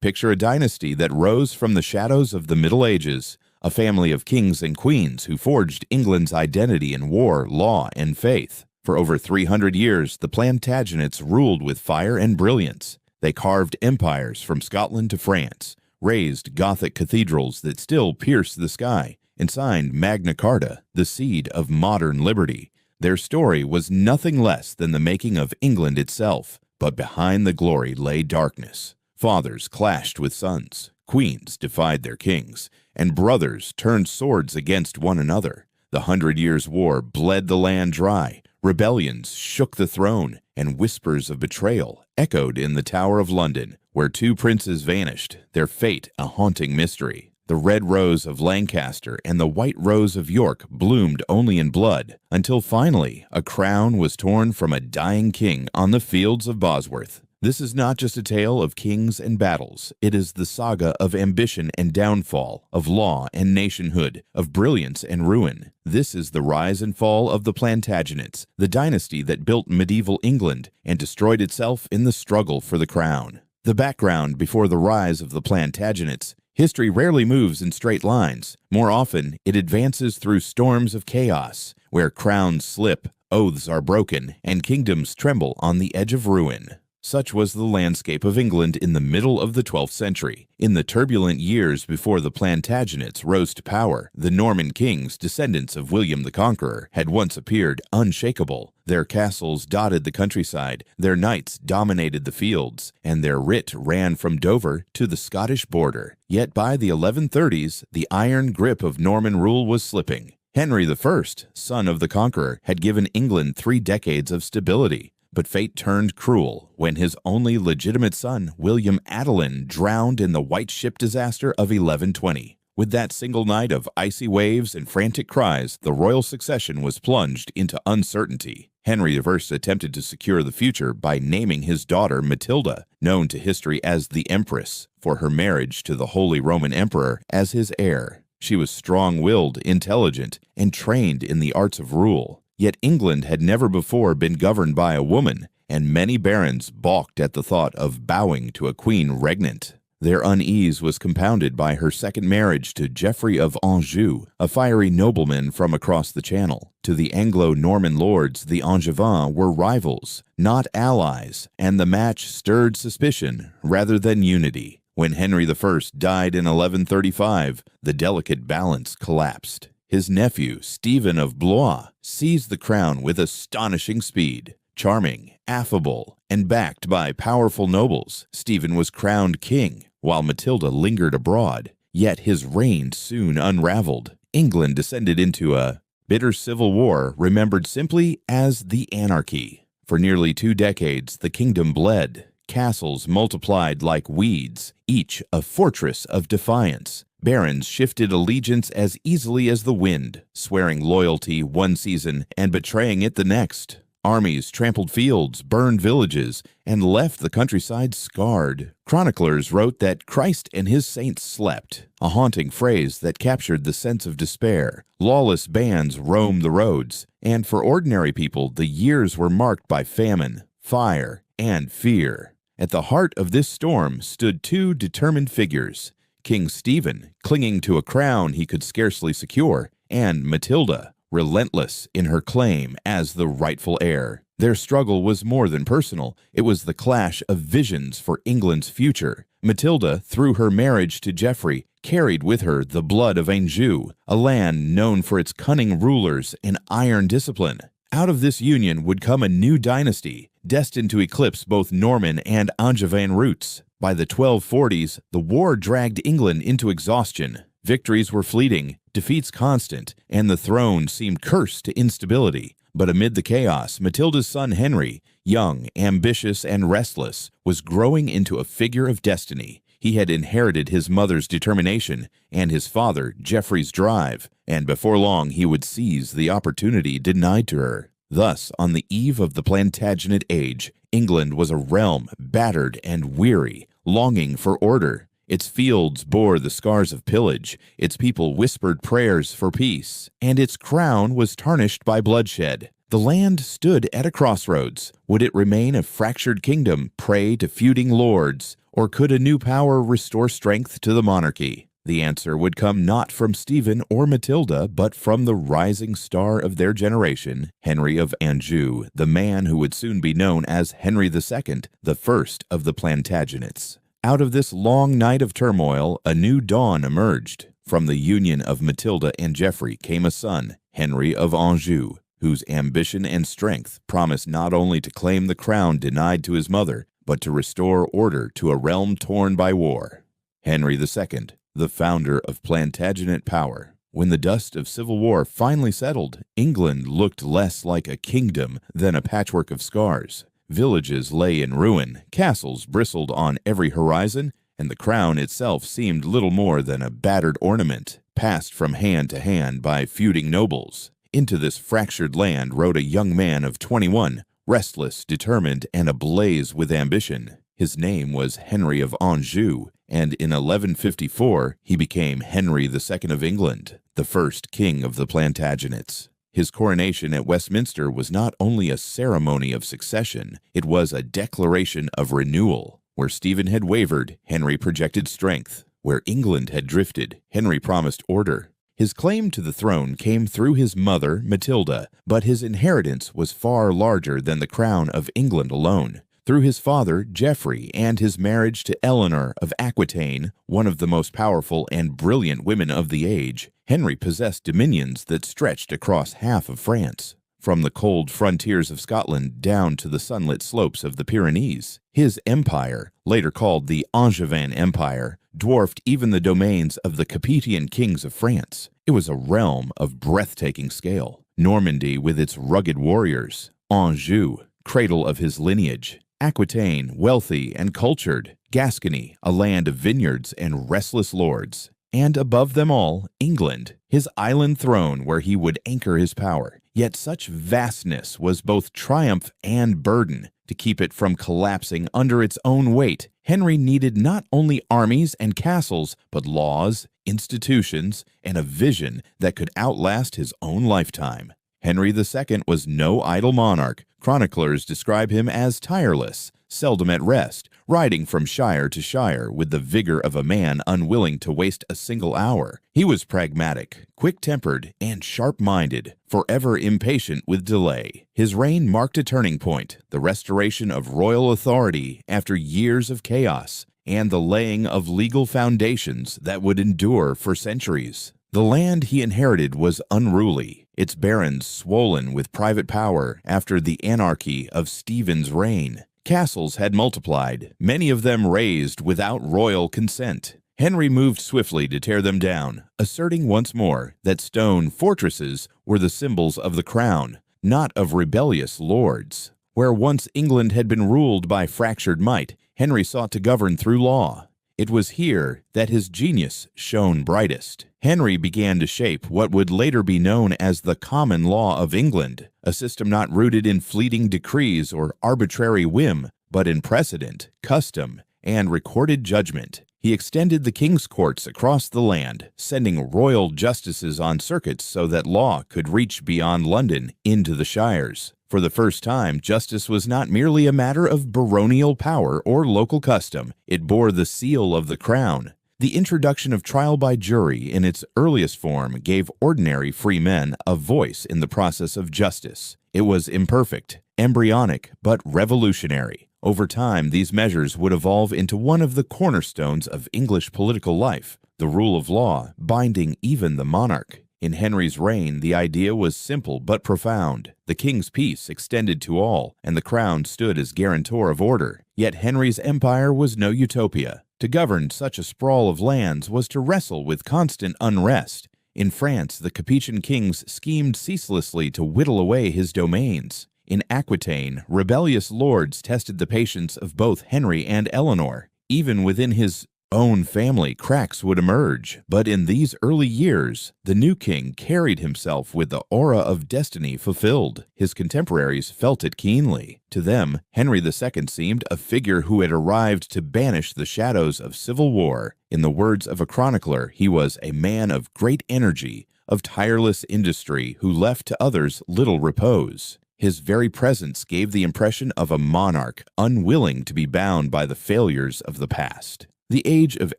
Picture a dynasty that rose from the shadows of the Middle Ages, a family of kings and queens who forged England's identity in war, law, and faith. For over 300 years, the Plantagenets ruled with fire and brilliance. They carved empires from Scotland to France, raised Gothic cathedrals that still pierce the sky, and signed Magna Carta, the seed of modern liberty. Their story was nothing less than the making of England itself, but behind the glory lay darkness. Fathers clashed with sons, queens defied their kings, and brothers turned swords against one another. The 100 Years' War bled the land dry, rebellions shook the throne, and whispers of betrayal echoed in the Tower of London, where two princes vanished, their fate a haunting mystery. The red rose of Lancaster and the white rose of York bloomed only in blood, until finally a crown was torn from a dying king on the fields of Bosworth. This is not just a tale of kings and battles. It is the saga of ambition and downfall, of law and nationhood, of brilliance and ruin. This is the rise and fall of the Plantagenets, the dynasty that built medieval England and destroyed itself in the struggle for the crown. The background before the rise of the Plantagenets. History rarely moves in straight lines. More often, it advances through storms of chaos, where crowns slip, oaths are broken, and kingdoms tremble on the edge of ruin. Such was the landscape of England in the middle of the 12th century. In the turbulent years before the Plantagenets rose to power, the Norman kings, descendants of William the Conqueror, had once appeared unshakable. Their castles dotted the countryside, their knights dominated the fields, and their writ ran from Dover to the Scottish border. Yet by the 1130s, the iron grip of Norman rule was slipping. Henry I, son of the Conqueror, had given England 3 decades of stability. But fate turned cruel when his only legitimate son, William Adelin, drowned in the White Ship disaster of 1120. With that single night of icy waves and frantic cries, the royal succession was plunged into uncertainty. Henry I attempted to secure the future by naming his daughter Matilda, known to history as the Empress, for her marriage to the Holy Roman Emperor, as his heir. She was strong-willed, intelligent, and trained in the arts of rule. Yet England had never before been governed by a woman, and many barons balked at the thought of bowing to a queen regnant. Their unease was compounded by her second marriage to Geoffrey of Anjou, a fiery nobleman from across the Channel. To the Anglo-Norman lords, the Angevins were rivals, not allies, and the match stirred suspicion rather than unity. When Henry I died in 1135, the delicate balance collapsed. His nephew, Stephen of Blois, seized the crown with astonishing speed. Charming, affable, and backed by powerful nobles, Stephen was crowned king, while Matilda lingered abroad. Yet his reign soon unraveled. England descended into a bitter civil war remembered simply as the Anarchy. For nearly 2 decades, the kingdom bled. Castles multiplied like weeds, each a fortress of defiance. Barons shifted allegiance as easily as the wind, swearing loyalty one season and betraying it the next. Armies trampled fields, burned villages, and left the countryside scarred. Chroniclers wrote that Christ and his saints slept, a haunting phrase that captured the sense of despair. Lawless bands roamed the roads, and for ordinary people, the years were marked by famine, fire, and fear. At the heart of this storm stood 2 determined figures: King Stephen, clinging to a crown he could scarcely secure, and Matilda, relentless in her claim as the rightful heir. Their struggle was more than personal. It was the clash of visions for England's future. Matilda, through her marriage to Geoffrey, carried with her the blood of Anjou, a land known for its cunning rulers and iron discipline. Out of this union would come a new dynasty, destined to eclipse both Norman and Angevin roots. By the 1240s, the war dragged England into exhaustion. Victories were fleeting, defeats constant, and the throne seemed cursed to instability. But amid the chaos, Matilda's son Henry, young, ambitious, and restless, was growing into a figure of destiny. He had inherited his mother's determination and his father, Geoffrey's drive, and before long he would seize the opportunity denied to her. Thus, on the eve of the Plantagenet age, England was a realm battered and weary, longing for order. Its fields bore the scars of pillage, its people whispered prayers for peace, and its crown was tarnished by bloodshed. The land stood at a crossroads. Would it remain a fractured kingdom, prey to feuding lords, or could a new power restore strength to the monarchy? The answer would come not from Stephen or Matilda, but from the rising star of their generation, Henry of Anjou, the man who would soon be known as Henry II, the first of the Plantagenets. Out of this long night of turmoil, a new dawn emerged. From the union of Matilda and Geoffrey came a son, Henry of Anjou, whose ambition and strength promised not only to claim the crown denied to his mother, but to restore order to a realm torn by war. Henry II, the founder of Plantagenet power. When the dust of civil war finally settled, England looked less like a kingdom than a patchwork of scars. Villages lay in ruin, castles bristled on every horizon, and the crown itself seemed little more than a battered ornament, passed from hand to hand by feuding nobles. Into this fractured land rode a young man of 21, restless, determined, and ablaze with ambition. His name was Henry of Anjou, and in 1154 he became Henry II of England, the first king of the Plantagenets. His coronation at Westminster was not only a ceremony of succession, it was a declaration of renewal. Where Stephen had wavered, Henry projected strength. Where England had drifted, Henry promised order. His claim to the throne came through his mother, Matilda, but his inheritance was far larger than the crown of England alone. Through his father, Geoffrey, and his marriage to Eleanor of Aquitaine, one of the most powerful and brilliant women of the age, Henry possessed dominions that stretched across half of France. From the cold frontiers of Scotland down to the sunlit slopes of the Pyrenees, his empire, later called the Angevin Empire, dwarfed even the domains of the Capetian kings of France. It was a realm of breathtaking scale. Normandy with its rugged warriors, Anjou, cradle of his lineage, Aquitaine, wealthy and cultured, Gascony, a land of vineyards and restless lords, and above them all, England, his island throne where he would anchor his power. Yet such vastness was both triumph and burden. To keep it from collapsing under its own weight, Henry needed not only armies and castles, but laws, institutions, and a vision that could outlast his own lifetime. Henry II was no idle monarch. Chroniclers describe him as tireless, seldom at rest, riding from shire to shire with the vigor of a man unwilling to waste a single hour. He was pragmatic, quick-tempered, and sharp-minded, forever impatient with delay. His reign marked a turning point, the restoration of royal authority after years of chaos, and the laying of legal foundations that would endure for centuries. The land he inherited was unruly, its barons swollen with private power after the anarchy of Stephen's reign. Castles had multiplied, many of them razed without royal consent. Henry moved swiftly to tear them down, asserting once more that stone fortresses were the symbols of the crown, not of rebellious lords. Where once England had been ruled by fractured might, Henry sought to govern through law. It was here that his genius shone brightest. Henry began to shape what would later be known as the common law of England, a system not rooted in fleeting decrees or arbitrary whim, but in precedent, custom, and recorded judgment. He extended the king's courts across the land, sending royal justices on circuits so that law could reach beyond London into the shires. For the first time, justice was not merely a matter of baronial power or local custom. It bore the seal of the crown. The introduction of trial by jury in its earliest form gave ordinary free men a voice in the process of justice. It was imperfect, embryonic, but revolutionary. Over time, these measures would evolve into one of the cornerstones of English political life, the rule of law, binding even the monarch. In Henry's reign, the idea was simple but profound. The king's peace extended to all, and the crown stood as guarantor of order. Yet Henry's empire was no utopia. To govern such a sprawl of lands was to wrestle with constant unrest. In France, the Capetian kings schemed ceaselessly to whittle away his domains. In Aquitaine, rebellious lords tested the patience of both Henry and Eleanor. Even within his own family, cracks would emerge. But in these early years, the new king carried himself with the aura of destiny fulfilled. His contemporaries felt it keenly. To them, Henry II seemed a figure who had arrived to banish the shadows of civil war. In the words of a chronicler, he was a man of great energy, of tireless industry who left to others little repose. His very presence gave the impression of a monarch unwilling to be bound by the failures of the past. The age of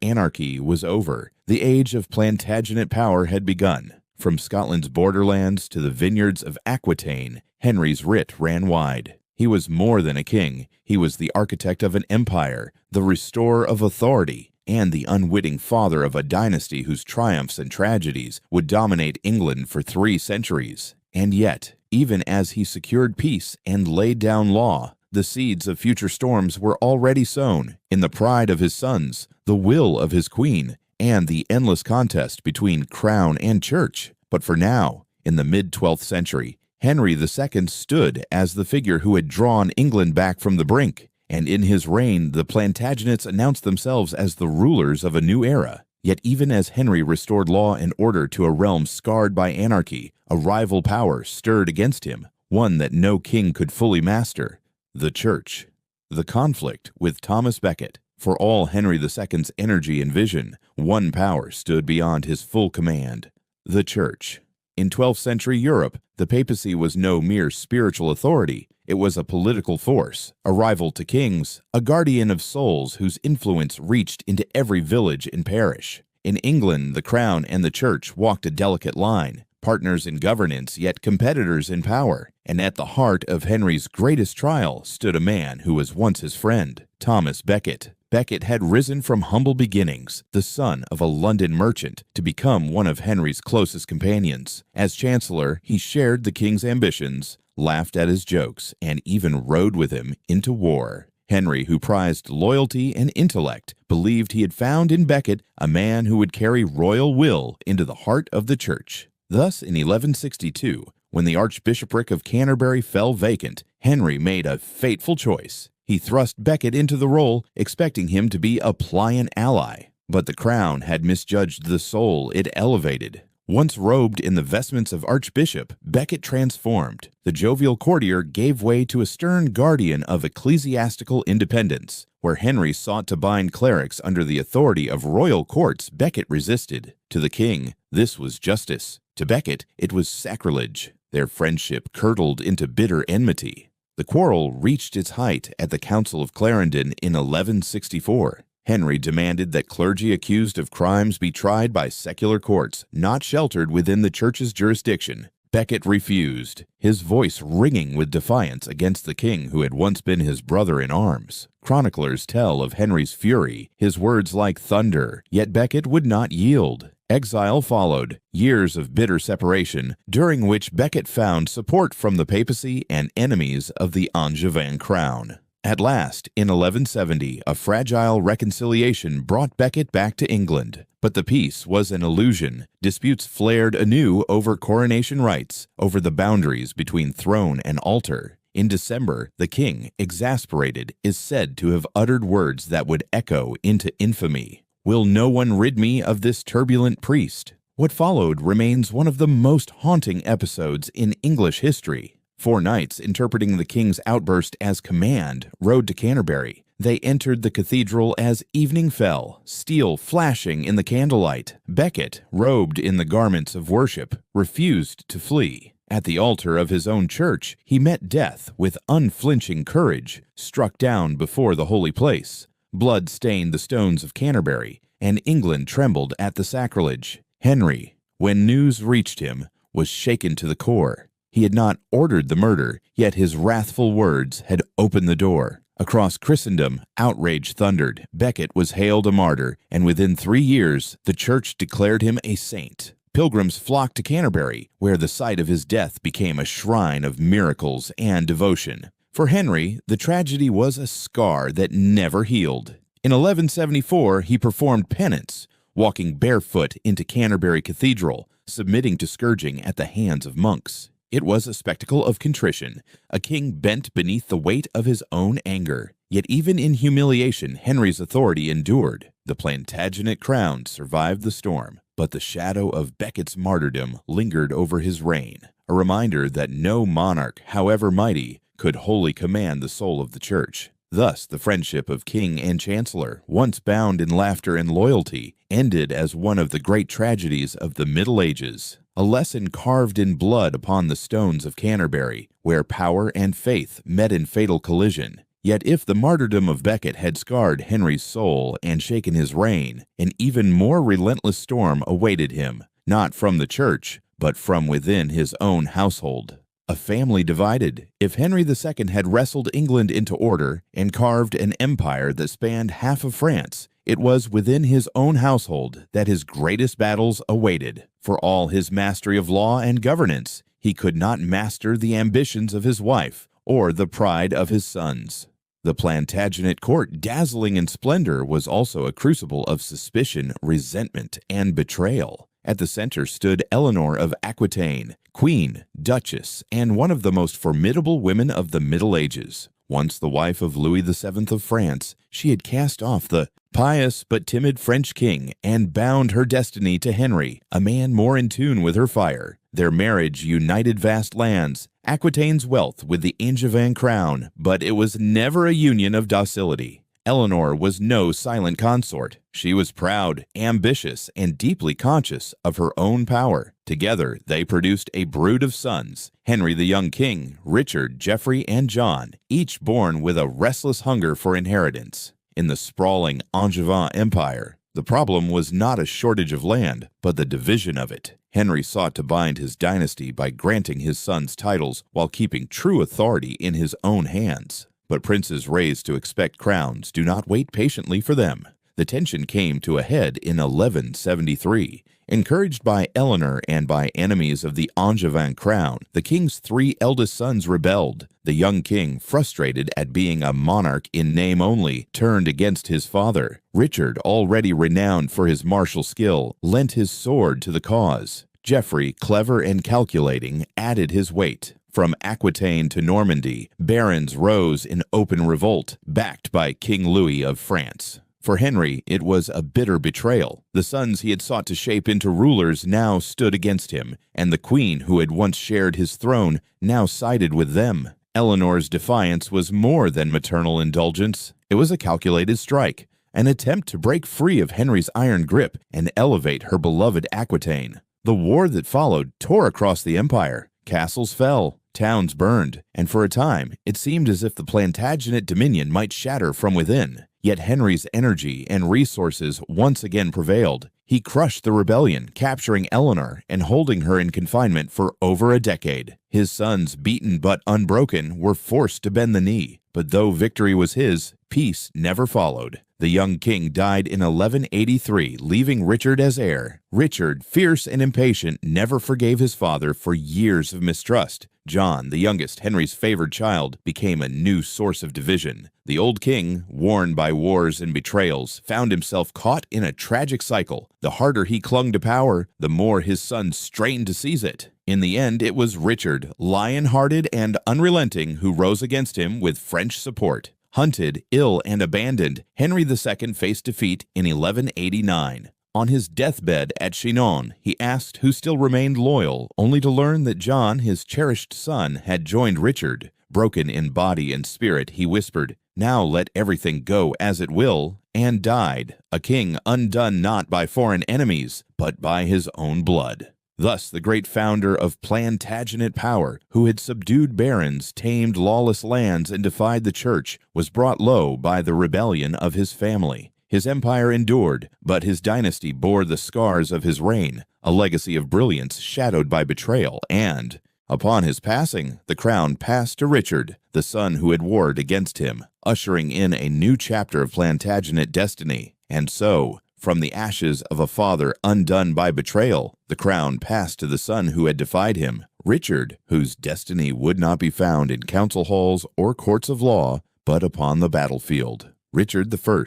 anarchy was over. The age of Plantagenet power had begun. From Scotland's borderlands to the vineyards of Aquitaine, Henry's writ ran wide. He was more than a king. He was the architect of an empire, the restorer of authority, and the unwitting father of a dynasty whose triumphs and tragedies would dominate England for 3 centuries. And yet, even as he secured peace and laid down law, the seeds of future storms were already sown in the pride of his sons, the will of his queen, and the endless contest between crown and church. But for now, in the mid-12th century, Henry II stood as the figure who had drawn England back from the brink, and in his reign the Plantagenets announced themselves as the rulers of a new era. Yet even as Henry restored law and order to a realm scarred by anarchy, a rival power stirred against him, one that no king could fully master: the Church. The conflict with Thomas Becket. For all Henry II's energy and vision, one power stood beyond his full command: the Church. In 12th century Europe, the papacy was no mere spiritual authority. It was a political force, a rival to kings, a guardian of souls whose influence reached into every village and parish. In England, the crown and the church walked a delicate line, partners in governance yet competitors in power. And at the heart of Henry's greatest trial stood a man who was once his friend: Thomas Becket. Becket had risen from humble beginnings, the son of a London merchant, to become one of Henry's closest companions. As Chancellor, he shared the king's ambitions, laughed at his jokes, and even rode with him into war. Henry, who prized loyalty and intellect, believed he had found in Becket a man who would carry royal will into the heart of the church. Thus, in 1162, when the Archbishopric of Canterbury fell vacant, Henry made a fateful choice. He thrust Becket into the role, expecting him to be a pliant ally. But the crown had misjudged the soul it elevated. Once robed in the vestments of archbishop, Becket transformed. The jovial courtier gave way to a stern guardian of ecclesiastical independence. Where Henry sought to bind clerics under the authority of royal courts, Becket resisted. To the king, this was justice. To Becket, it was sacrilege. Their friendship curdled into bitter enmity. The quarrel reached its height at the Council of Clarendon in 1164. Henry demanded that clergy accused of crimes be tried by secular courts, not sheltered within the church's jurisdiction. Becket refused, his voice ringing with defiance against the king who had once been his brother in arms. Chroniclers tell of Henry's fury, his words like thunder, yet Becket would not yield. Exile followed, years of bitter separation, during which Becket found support from the papacy and enemies of the Angevin crown. At last, in 1170, a fragile reconciliation brought Becket back to England. But the peace was an illusion. Disputes flared anew over coronation rights, over the boundaries between throne and altar. In December, the king, exasperated, is said to have uttered words that would echo into infamy: "Will no one rid me of this turbulent priest?" What followed remains one of the most haunting episodes in English history. 4 knights, interpreting the king's outburst as command, rode to Canterbury. They entered the cathedral as evening fell, steel flashing in the candlelight. Becket, robed in the garments of worship, refused to flee. At the altar of his own church, he met death with unflinching courage, struck down before the holy place. Blood stained the stones of Canterbury, and England trembled at the sacrilege. Henry, when news reached him, was shaken to the core. He had not ordered the murder, yet his wrathful words had opened the door. Across Christendom, outrage thundered. Becket was hailed a martyr, and within 3 years, the church declared him a saint. Pilgrims flocked to Canterbury, where the site of his death became a shrine of miracles and devotion. For Henry, the tragedy was a scar that never healed. In 1174, he performed penance, walking barefoot into Canterbury Cathedral, submitting to scourging at the hands of monks. It was a spectacle of contrition, a king bent beneath the weight of his own anger. Yet even in humiliation, Henry's authority endured. The Plantagenet crown survived the storm, but the shadow of Becket's martyrdom lingered over his reign, a reminder that no monarch, however mighty, could wholly command the soul of the church. Thus, the friendship of king and chancellor, once bound in laughter and loyalty, ended as one of the great tragedies of the Middle Ages, a lesson carved in blood upon the stones of Canterbury, where power and faith met in fatal collision. Yet if the martyrdom of Becket had scarred Henry's soul and shaken his reign, an even more relentless storm awaited him, not from the church, but from within his own household. A family divided. If Henry II had wrestled England into order and carved an empire that spanned half of France, it was within his own household that his greatest battles awaited. For all his mastery of law and governance, he could not master the ambitions of his wife or the pride of his sons. The Plantagenet court, dazzling in splendor, was also a crucible of suspicion, resentment, and betrayal. At the center stood Eleanor of Aquitaine, queen, duchess, and one of the most formidable women of the Middle Ages. Once the wife of Louis VII of France, she had cast off the pious but timid French king and bound her destiny to Henry, a man more in tune with her fire. Their marriage united vast lands, Aquitaine's wealth with the Angevin crown, but it was never a union of docility. Eleanor was no silent consort. She was proud, ambitious, and deeply conscious of her own power. Together, they produced a brood of sons, Henry the young king, Richard, Geoffrey, and John, each born with a restless hunger for inheritance. In the sprawling Angevin Empire, the problem was not a shortage of land, but the division of it. Henry sought to bind his dynasty by granting his sons titles while keeping true authority in his own hands. But princes raised to expect crowns do not wait patiently for them. The tension came to a head in 1173. Encouraged by Eleanor and by enemies of the Angevin crown, the king's three eldest sons rebelled. The young king, frustrated at being a monarch in name only, turned against his father. Richard, already renowned for his martial skill, lent his sword to the cause. Geoffrey, clever and calculating, added his weight. From Aquitaine to Normandy, barons rose in open revolt, backed by King Louis of France. For Henry, it was a bitter betrayal. The sons he had sought to shape into rulers now stood against him, and the queen who had once shared his throne now sided with them. Eleanor's defiance was more than maternal indulgence. It was a calculated strike, an attempt to break free of Henry's iron grip and elevate her beloved Aquitaine. The war that followed tore across the empire. Castles fell, towns burned, and for a time it seemed as if the Plantagenet dominion might shatter from within. Yet Henry's energy and resources once again prevailed. He crushed the rebellion, capturing Eleanor and holding her in confinement for over a decade. His sons, beaten but unbroken, were forced to bend the knee. But though victory was his, peace never followed. The young king died in 1183, leaving Richard as heir. Richard, fierce and impatient, never forgave his father for years of mistrust. John, the youngest, Henry's favored child, became a new source of division. The old king, worn by wars and betrayals, found himself caught in a tragic cycle. The harder he clung to power, the more his sons strained to seize it. In the end, it was Richard, lion-hearted and unrelenting, who rose against him with French support. Hunted, ill, and abandoned, Henry II faced defeat in 1189. On his deathbed at Chinon, he asked who still remained loyal, only to learn that John, his cherished son, had joined Richard. Broken in body and spirit, he whispered, "Now let everything go as it will," and died, a king undone not by foreign enemies, but by his own blood. Thus the great founder of Plantagenet power, who had subdued barons, tamed lawless lands, and defied the church, was brought low by the rebellion of his family. His empire endured, but his dynasty bore the scars of his reign, a legacy of brilliance shadowed by betrayal, and, upon his passing, the crown passed to Richard, the son who had warred against him, ushering in a new chapter of Plantagenet destiny. And so, from the ashes of a father undone by betrayal, the crown passed to the son who had defied him, Richard, whose destiny would not be found in council halls or courts of law, but upon the battlefield. Richard I,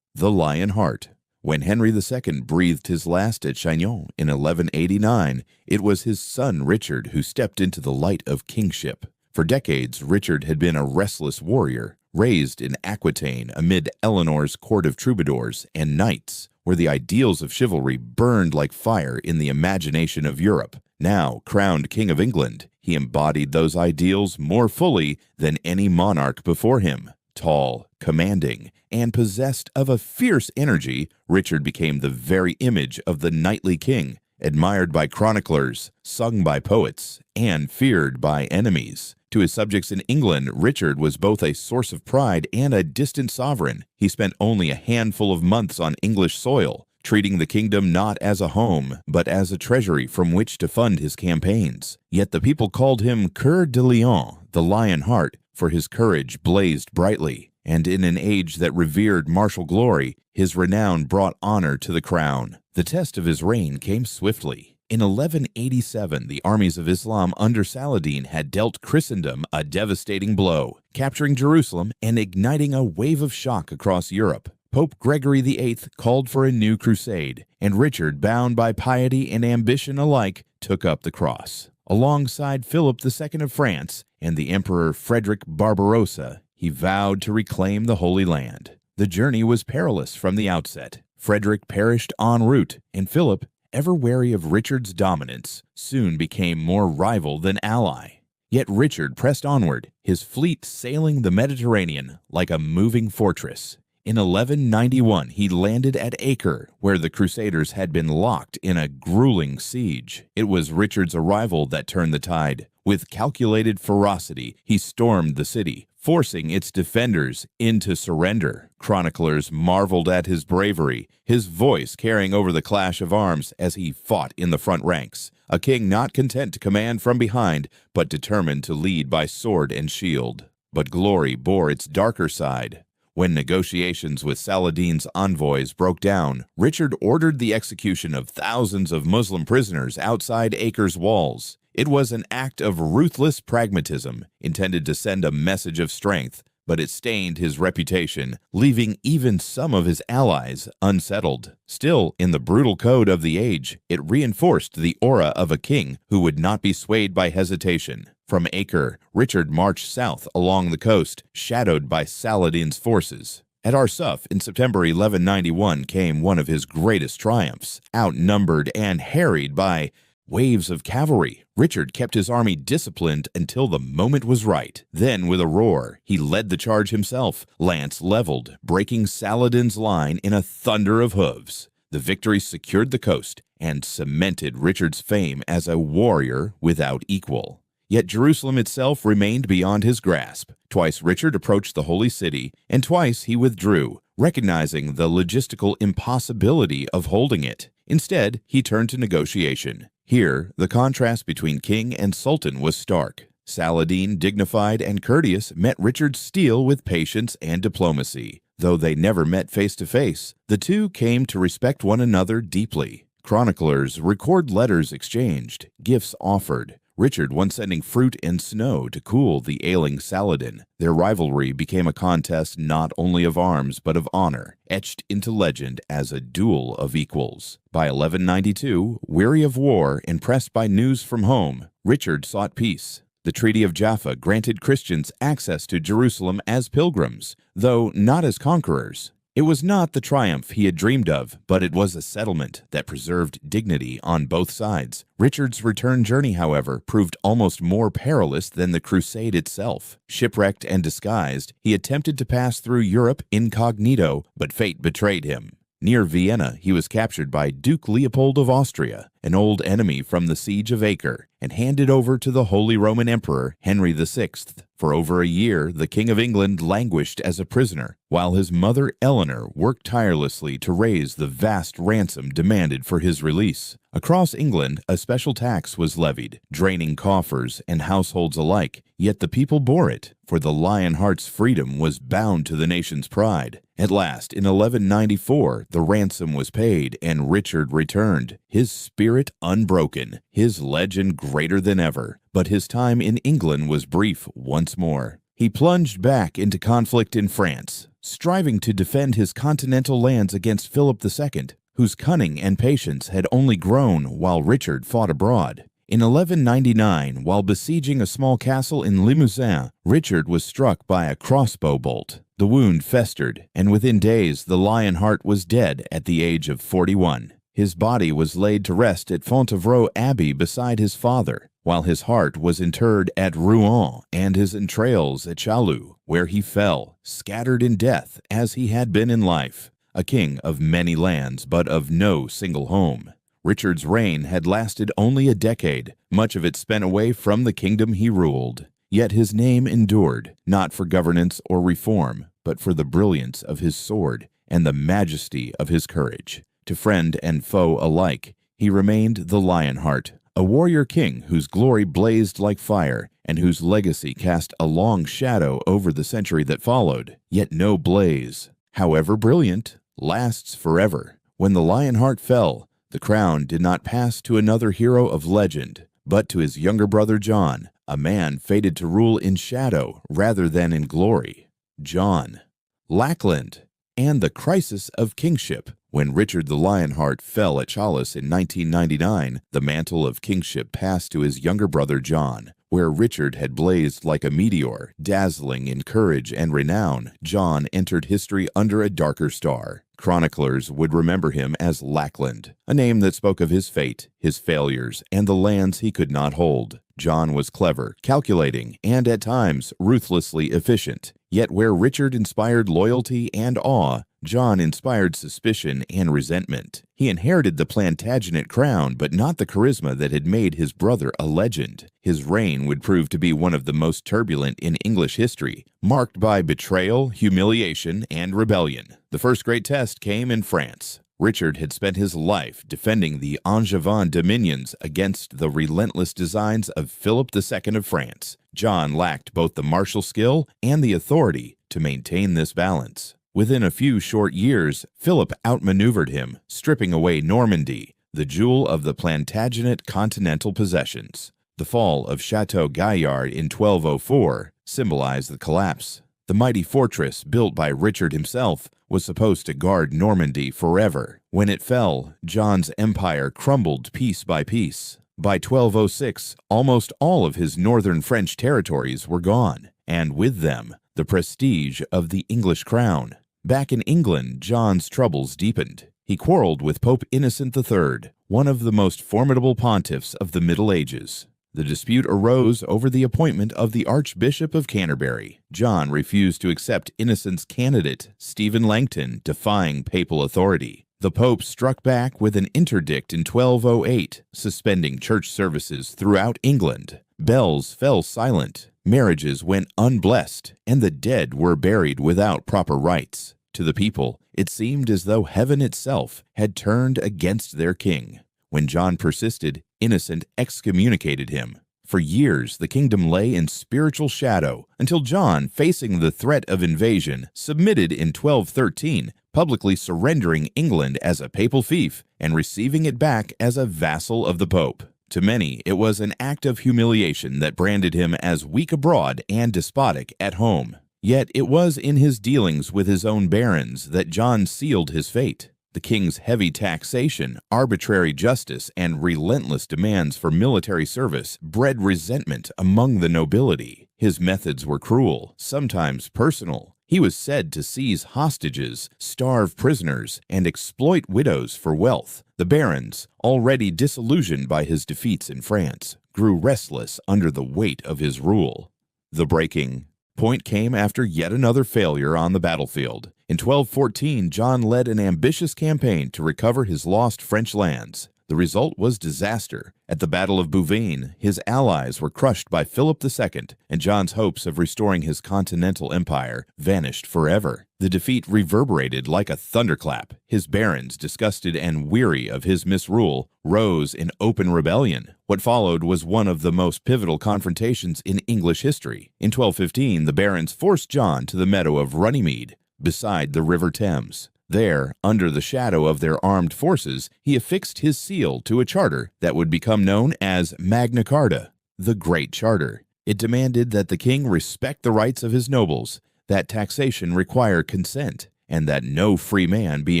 the Lion Heart. When Henry II breathed his last at Chinon in 1189, it was his son Richard who stepped into the light of kingship. For decades, Richard had been a restless warrior, raised in Aquitaine amid Eleanor's court of troubadours and knights, where the ideals of chivalry burned like fire in the imagination of Europe. Now, crowned King of England, he embodied those ideals more fully than any monarch before him. Tall, commanding, and possessed of a fierce energy, Richard became the very image of the knightly king, admired by chroniclers, sung by poets, and feared by enemies. To his subjects in England, Richard was both a source of pride and a distant sovereign. He spent only a handful of months on English soil, treating the kingdom not as a home, but as a treasury from which to fund his campaigns. Yet the people called him Coeur de Lion, the lion heart, for his courage blazed brightly, and in an age that revered martial glory, his renown brought honor to the crown. The test of his reign came swiftly. In 1187, the armies of Islam under Saladin had dealt Christendom a devastating blow, capturing Jerusalem and igniting a wave of shock across Europe. Pope Gregory VIII called for a new crusade, and Richard, bound by piety and ambition alike, took up the cross. Alongside Philip II of France and the Emperor Frederick Barbarossa, he vowed to reclaim the Holy Land. The journey was perilous from the outset. Frederick perished en route, and Philip, ever wary of Richard's dominance, soon became more rival than ally. Yet Richard pressed onward, his fleet sailing the Mediterranean like a moving fortress. In 1191, he landed at Acre, where the Crusaders had been locked in a grueling siege. It was Richard's arrival that turned the tide. With calculated ferocity, he stormed the city, forcing its defenders into surrender. Chroniclers marveled at his bravery, his voice carrying over the clash of arms as he fought in the front ranks. A king not content to command from behind, but determined to lead by sword and shield. But glory bore its darker side. When negotiations with Saladin's envoys broke down, Richard ordered the execution of thousands of Muslim prisoners outside Acre's walls. It was an act of ruthless pragmatism, intended to send a message of strength, but it stained his reputation, leaving even some of his allies unsettled. Still, in the brutal code of the age, it reinforced the aura of a king who would not be swayed by hesitation. From Acre, Richard marched south along the coast, shadowed by Saladin's forces. At Arsuf in September 1191 came one of his greatest triumphs. Outnumbered and harried by waves of cavalry, Richard kept his army disciplined until the moment was right. Then, with a roar, he led the charge himself, lance leveled, breaking Saladin's line in a thunder of hooves. The victory secured the coast and cemented Richard's fame as a warrior without equal. Yet Jerusalem itself remained beyond his grasp. Twice Richard approached the holy city, and twice he withdrew, recognizing the logistical impossibility of holding it. Instead, he turned to negotiation. Here, the contrast between king and sultan was stark. Saladin, dignified and courteous, met Richard's steel with patience and diplomacy. Though they never met face to face, the two came to respect one another deeply. Chroniclers record letters exchanged, gifts offered, Richard once sending fruit and snow to cool the ailing Saladin. Their rivalry became a contest not only of arms but of honor, etched into legend as a duel of equals. By 1192, weary of war and pressed by news from home, Richard sought peace. The Treaty of Jaffa granted Christians access to Jerusalem as pilgrims, though not as conquerors. It was not the triumph he had dreamed of, but it was a settlement that preserved dignity on both sides. Richard's return journey, however, proved almost more perilous than the crusade itself. Shipwrecked and disguised, he attempted to pass through Europe incognito, but fate betrayed him. Near Vienna, he was captured by Duke Leopold of Austria, an old enemy from the Siege of Acre, and handed over to the Holy Roman Emperor Henry VI. For over a year, the King of England languished as a prisoner, while his mother Eleanor worked tirelessly to raise the vast ransom demanded for his release. Across England, a special tax was levied, draining coffers and households alike, yet the people bore it, for the Lionheart's freedom was bound to the nation's pride. At last, in 1194, the ransom was paid and Richard returned, his spirit unbroken, his legend greater than ever. But his time in England was brief once more. He plunged back into conflict in France, striving to defend his continental lands against Philip II, whose cunning and patience had only grown while Richard fought abroad. In 1199, while besieging a small castle in Limousin, Richard was struck by a crossbow bolt. The wound festered, and within days the Lionheart was dead at the age of 41. His body was laid to rest at Fontevraud Abbey beside his father. while his heart was interred at Rouen and his entrails at Chaillot, where he fell, scattered in death as he had been in life, a king of many lands but of no single home. Richard's reign had lasted only a decade, much of it spent away from the kingdom he ruled. Yet his name endured, not for governance or reform, but for the brilliance of his sword and the majesty of his courage. To friend and foe alike, he remained the Lionheart, a warrior king whose glory blazed like fire and whose legacy cast a long shadow over the century that followed. Yet no blaze, however brilliant, lasts forever. When the Lionheart fell, the crown did not pass to another hero of legend, but to his younger brother John, a man fated to rule in shadow rather than in glory. John. Lackland and the crisis of kingship. When Richard the Lionheart fell at Challis in 1999, the mantle of kingship passed to his younger brother John. Where Richard had blazed like a meteor, dazzling in courage and renown, John entered history under a darker star. Chroniclers would remember him as Lackland, a name that spoke of his fate, his failures, and the lands he could not hold. John was clever, calculating, and at times ruthlessly efficient. Yet where Richard inspired loyalty and awe, John inspired suspicion and resentment. He inherited the Plantagenet crown, but not the charisma that had made his brother a legend. His reign would prove to be one of the most turbulent in English history, marked by betrayal, humiliation, and rebellion. The first great test came in France. Richard had spent his life defending the Angevin dominions against the relentless designs of Philip II of France. John lacked both the martial skill and the authority to maintain this balance. Within a few short years, Philip outmaneuvered him, stripping away Normandy, the jewel of the Plantagenet continental possessions. The fall of Chateau Gaillard in 1204 symbolized the collapse. The mighty fortress, built by Richard himself, was supposed to guard Normandy forever. When it fell, John's empire crumbled piece by piece. By 1206, almost all of his northern French territories were gone, and with them, the prestige of the English crown. Back in England, John's troubles deepened. He quarreled with Pope Innocent III, one of the most formidable pontiffs of the Middle Ages. The dispute arose over the appointment of the Archbishop of Canterbury. John refused to accept Innocent's candidate, Stephen Langton, defying papal authority. The Pope struck back with an interdict in 1208, suspending church services throughout England. Bells fell silent, marriages went unblessed, and the dead were buried without proper rites. To the people, it seemed as though heaven itself had turned against their king. When John persisted, Innocent excommunicated him. For years, the kingdom lay in spiritual shadow until John, facing the threat of invasion, submitted in 1213, publicly surrendering England as a papal fief and receiving it back as a vassal of the Pope. To many, it was an act of humiliation that branded him as weak abroad and despotic at home. Yet it was in his dealings with his own barons that John sealed his fate. The king's heavy taxation, arbitrary justice, and relentless demands for military service bred resentment among the nobility. His methods were cruel, sometimes personal. He was said to seize hostages, starve prisoners, and exploit widows for wealth. The barons, already disillusioned by his defeats in France, grew restless under the weight of his rule. The breaking point came after yet another failure on the battlefield. In 1214, John led an ambitious campaign to recover his lost French lands. The result was disaster. At the Battle of Bouvines, his allies were crushed by Philip II, and John's hopes of restoring his continental empire vanished forever. The defeat reverberated like a thunderclap. His barons, disgusted and weary of his misrule, rose in open rebellion. What followed was one of the most pivotal confrontations in English history. In 1215, the barons forced John to the meadow of Runnymede, beside the River Thames. There, under the shadow of their armed forces, he affixed his seal to a charter that would become known as Magna Carta, the Great Charter. It demanded that the king respect the rights of his nobles, that taxation require consent, and that no free man be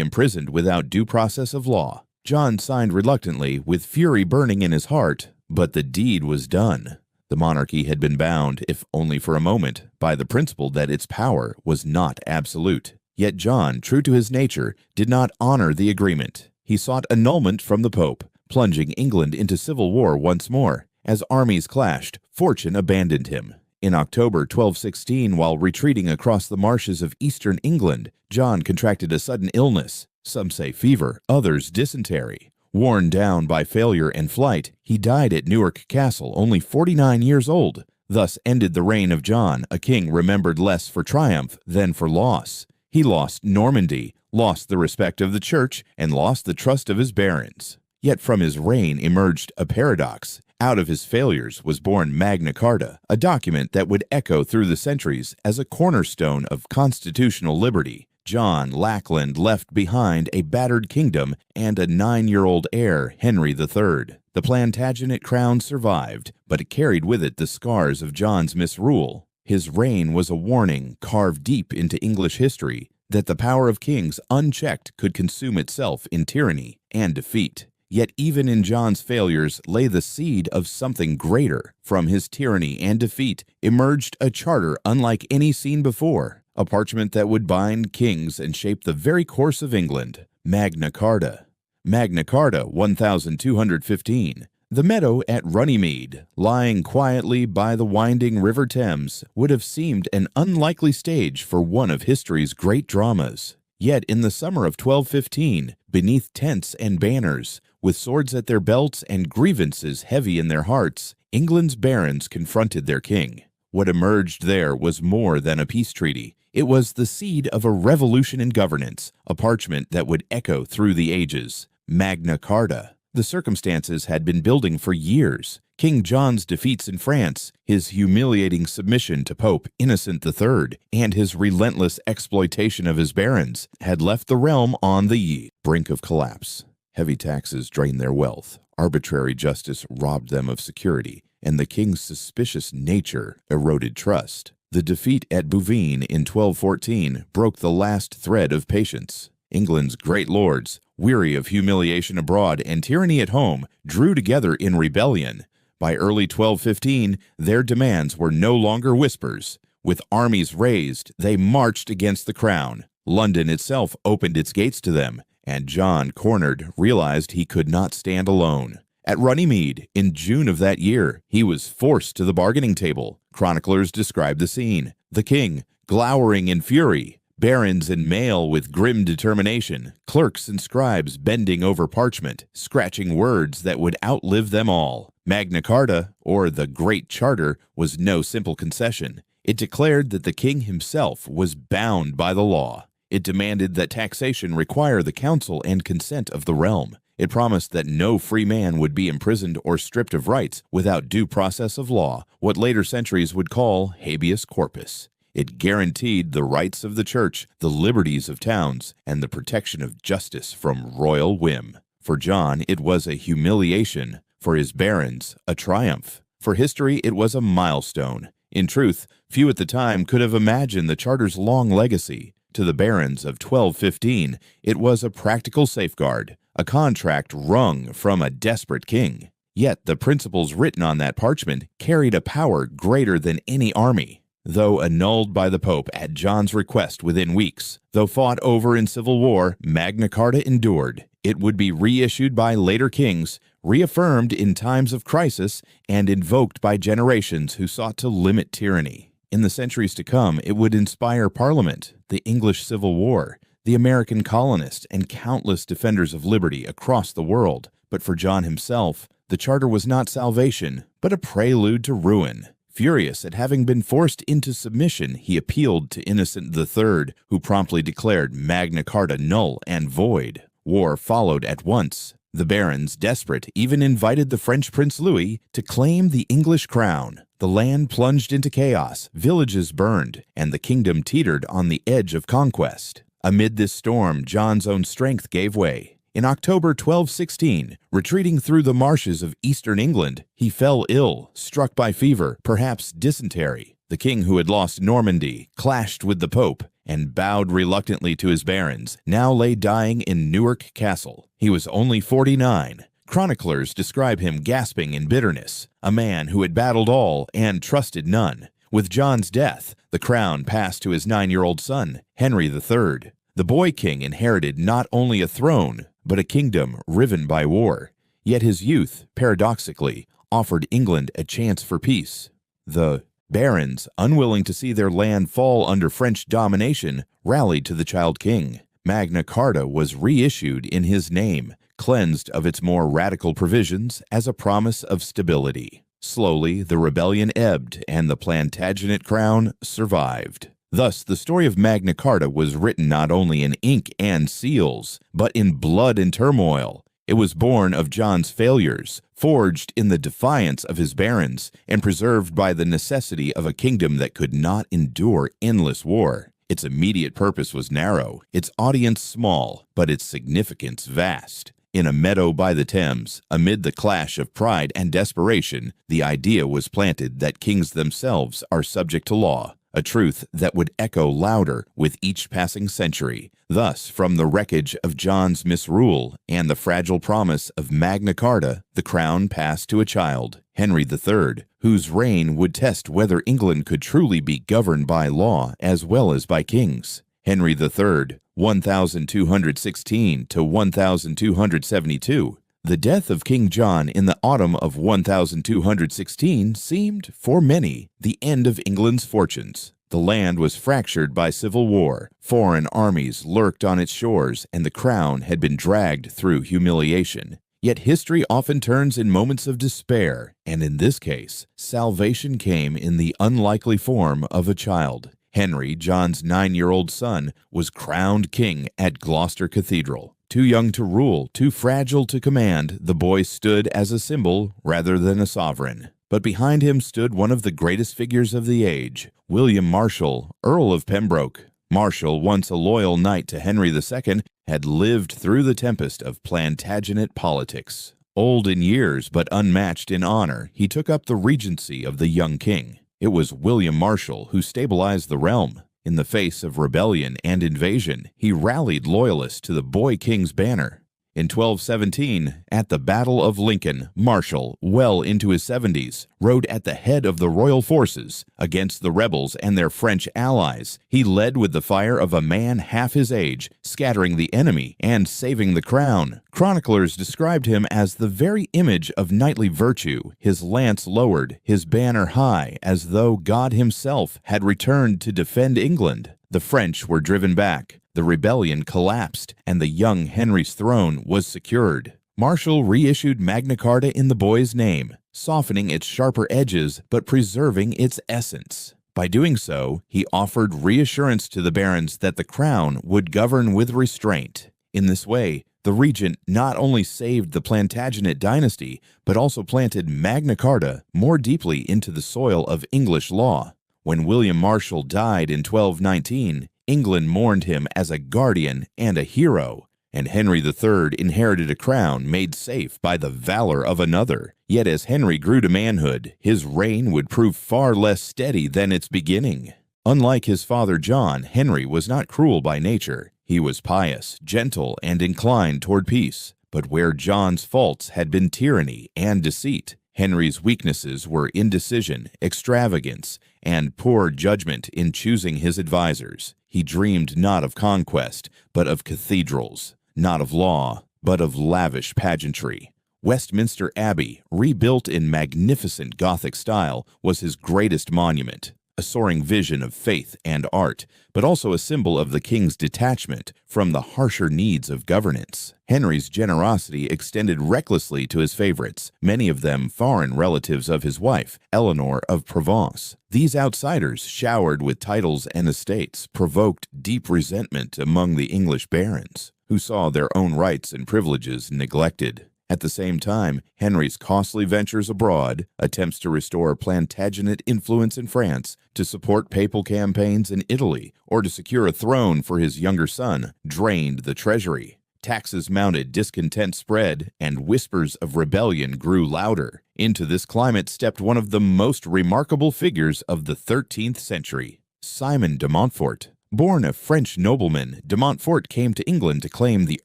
imprisoned without due process of law. John signed reluctantly, with fury burning in his heart, but the deed was done. The monarchy had been bound, if only for a moment, by the principle that its power was not absolute. Yet John, true to his nature, did not honor the agreement. He sought annulment from the Pope, plunging England into civil war once more. As armies clashed, fortune abandoned him. In October 1216, while retreating across the marshes of eastern England, John contracted a sudden illness. Some say fever, others dysentery. Worn down by failure and flight, he died at Newark Castle, only 49 years old. Thus ended the reign of John, a king remembered less for triumph than for loss. He lost Normandy, lost the respect of the church, and lost the trust of his barons. Yet from his reign emerged a paradox. Out of his failures was born Magna Carta, a document that would echo through the centuries as a cornerstone of constitutional liberty. John Lackland left behind a battered kingdom and a 9-year-old heir, Henry III. The Plantagenet crown survived, but it carried with it the scars of John's misrule. His reign was a warning carved deep into English history that the power of kings unchecked could consume itself in tyranny and defeat. Yet even in John's failures lay the seed of something greater. From his tyranny and defeat emerged a charter unlike any seen before, a parchment that would bind kings and shape the very course of England. Magna Carta. Magna Carta 1215. The meadow at Runnymede, lying quietly by the winding River Thames, would have seemed an unlikely stage for one of history's great dramas. Yet in the summer of 1215, beneath tents and banners, with swords at their belts and grievances heavy in their hearts, England's barons confronted their king. What emerged there was more than a peace treaty. It was the seed of a revolution in governance, a parchment that would echo through the ages. Magna Carta. The circumstances had been building for years. King John's defeats in France, his humiliating submission to Pope Innocent III, and his relentless exploitation of his barons had left the realm on the brink of collapse. Heavy taxes drained their wealth, arbitrary justice robbed them of security, and the king's suspicious nature eroded trust. The defeat at Bouvines in 1214 broke the last thread of patience. England's great lords, weary of humiliation abroad and tyranny at home, drew together in rebellion. By early 1215, their demands were no longer whispers. With armies raised, they marched against the crown. London itself opened its gates to them, and John, cornered, realized he could not stand alone. At Runnymede, in June of that year, he was forced to the bargaining table. Chroniclers describe the scene. The king, glowering in fury, barons in mail with grim determination, clerks and scribes bending over parchment, scratching words that would outlive them all. Magna Carta, or the Great Charter, was no simple concession. It declared that the king himself was bound by the law. It demanded that taxation require the counsel and consent of the realm. It promised that no free man would be imprisoned or stripped of rights without due process of law, what later centuries would call habeas corpus. It guaranteed the rights of the church, the liberties of towns, and the protection of justice from royal whim. For John, it was a humiliation. For his barons, a triumph. For history, it was a milestone. In truth, few at the time could have imagined the charter's long legacy. To the barons of 1215, it was a practical safeguard, a contract wrung from a desperate king. Yet the principles written on that parchment carried a power greater than any army. Though annulled by the Pope at John's request within weeks, though fought over in civil war, Magna Carta endured. It would be reissued by later kings, reaffirmed in times of crisis, and invoked by generations who sought to limit tyranny. In the centuries to come, it would inspire Parliament, the English Civil War, the American colonists, and countless defenders of liberty across the world. But for John himself, the charter was not salvation, but a prelude to ruin. Furious at having been forced into submission, he appealed to Innocent III, who promptly declared Magna Carta null and void. War followed at once. The barons, desperate, even invited the French Prince Louis to claim the English crown. The land plunged into chaos, villages burned, and the kingdom teetered on the edge of conquest. Amid this storm, John's own strength gave way. In October 1216, retreating through the marshes of eastern England, he fell ill, struck by fever, perhaps dysentery. The king who had lost Normandy, clashed with the Pope, and bowed reluctantly to his barons, now lay dying in Newark Castle. He was only 49. Chroniclers describe him gasping in bitterness, a man who had battled all and trusted none. With John's death, the crown passed to his 9-year-old son, Henry III. The boy king inherited not only a throne, but a kingdom riven by war. Yet his youth, paradoxically, offered England a chance for peace. The barons, unwilling to see their land fall under French domination, rallied to the child king. Magna Carta was reissued in his name, cleansed of its more radical provisions as a promise of stability. Slowly, the rebellion ebbed, and the Plantagenet crown survived. Thus, the story of Magna Carta was written not only in ink and seals, but in blood and turmoil. It was born of John's failures, forged in the defiance of his barons, and preserved by the necessity of a kingdom that could not endure endless war. Its immediate purpose was narrow, its audience small, but its significance vast. In a meadow by the Thames, amid the clash of pride and desperation, the idea was planted that kings themselves are subject to law, a truth that would echo louder with each passing century. Thus, from the wreckage of John's misrule and the fragile promise of Magna Carta, the crown passed to a child, Henry III, whose reign would test whether England could truly be governed by law as well as by kings. Henry III, 1216 to 1272. The death of King John in the autumn of 1216 seemed, for many, the end of England's fortunes. The land was fractured by civil war, foreign armies lurked on its shores, and the crown had been dragged through humiliation. Yet history often turns in moments of despair, and in this case, salvation came in the unlikely form of a child. Henry, John's 9-year-old son, was crowned king at Gloucester Cathedral. Too young to rule, too fragile to command, the boy stood as a symbol rather than a sovereign. But behind him stood one of the greatest figures of the age, William Marshal, Earl of Pembroke. Marshal, once a loyal knight to Henry II, had lived through the tempest of Plantagenet politics. Old in years but unmatched in honor, he took up the regency of the young king. It was William Marshal who stabilized the realm. In the face of rebellion and invasion, he rallied loyalists to the boy king's banner. In 1217, at the Battle of Lincoln, Marshal, well into his 70s, rode at the head of the royal forces against the rebels and their French allies. He led with the fire of a man half his age, scattering the enemy and saving the crown. Chroniclers described him as the very image of knightly virtue, his lance lowered, his banner high, as though God himself had returned to defend England. The French were driven back. The rebellion collapsed, and the young Henry's throne was secured. Marshal reissued Magna Carta in the boy's name, softening its sharper edges but preserving its essence. By doing so, he offered reassurance to the barons that the crown would govern with restraint. In this way, the regent not only saved the Plantagenet dynasty, but also planted Magna Carta more deeply into the soil of English law. When William Marshal died in 1219, England mourned him as a guardian and a hero, and Henry III inherited a crown made safe by the valor of another. Yet as Henry grew to manhood, his reign would prove far less steady than its beginning. Unlike his father John, Henry was not cruel by nature. He was pious, gentle, and inclined toward peace. But where John's faults had been tyranny and deceit, Henry's weaknesses were indecision, extravagance, and poor judgment in choosing his advisers. He dreamed not of conquest, but of cathedrals, not of law, but of lavish pageantry. Westminster Abbey, rebuilt in magnificent Gothic style, was his greatest monument, a soaring vision of faith and art, but also a symbol of the king's detachment from the harsher needs of governance. Henry's generosity extended recklessly to his favorites, many of them foreign relatives of his wife, Eleanor of Provence. These outsiders, showered with titles and estates, provoked deep resentment among the English barons, who saw their own rights and privileges neglected. At the same time, Henry's costly ventures abroad, attempts to restore Plantagenet influence in France, to support papal campaigns in Italy, or to secure a throne for his younger son, drained the treasury. Taxes mounted, discontent spread, and whispers of rebellion grew louder. Into this climate stepped one of the most remarkable figures of the 13th century, Simon de Montfort. Born a French nobleman, de Montfort came to England to claim the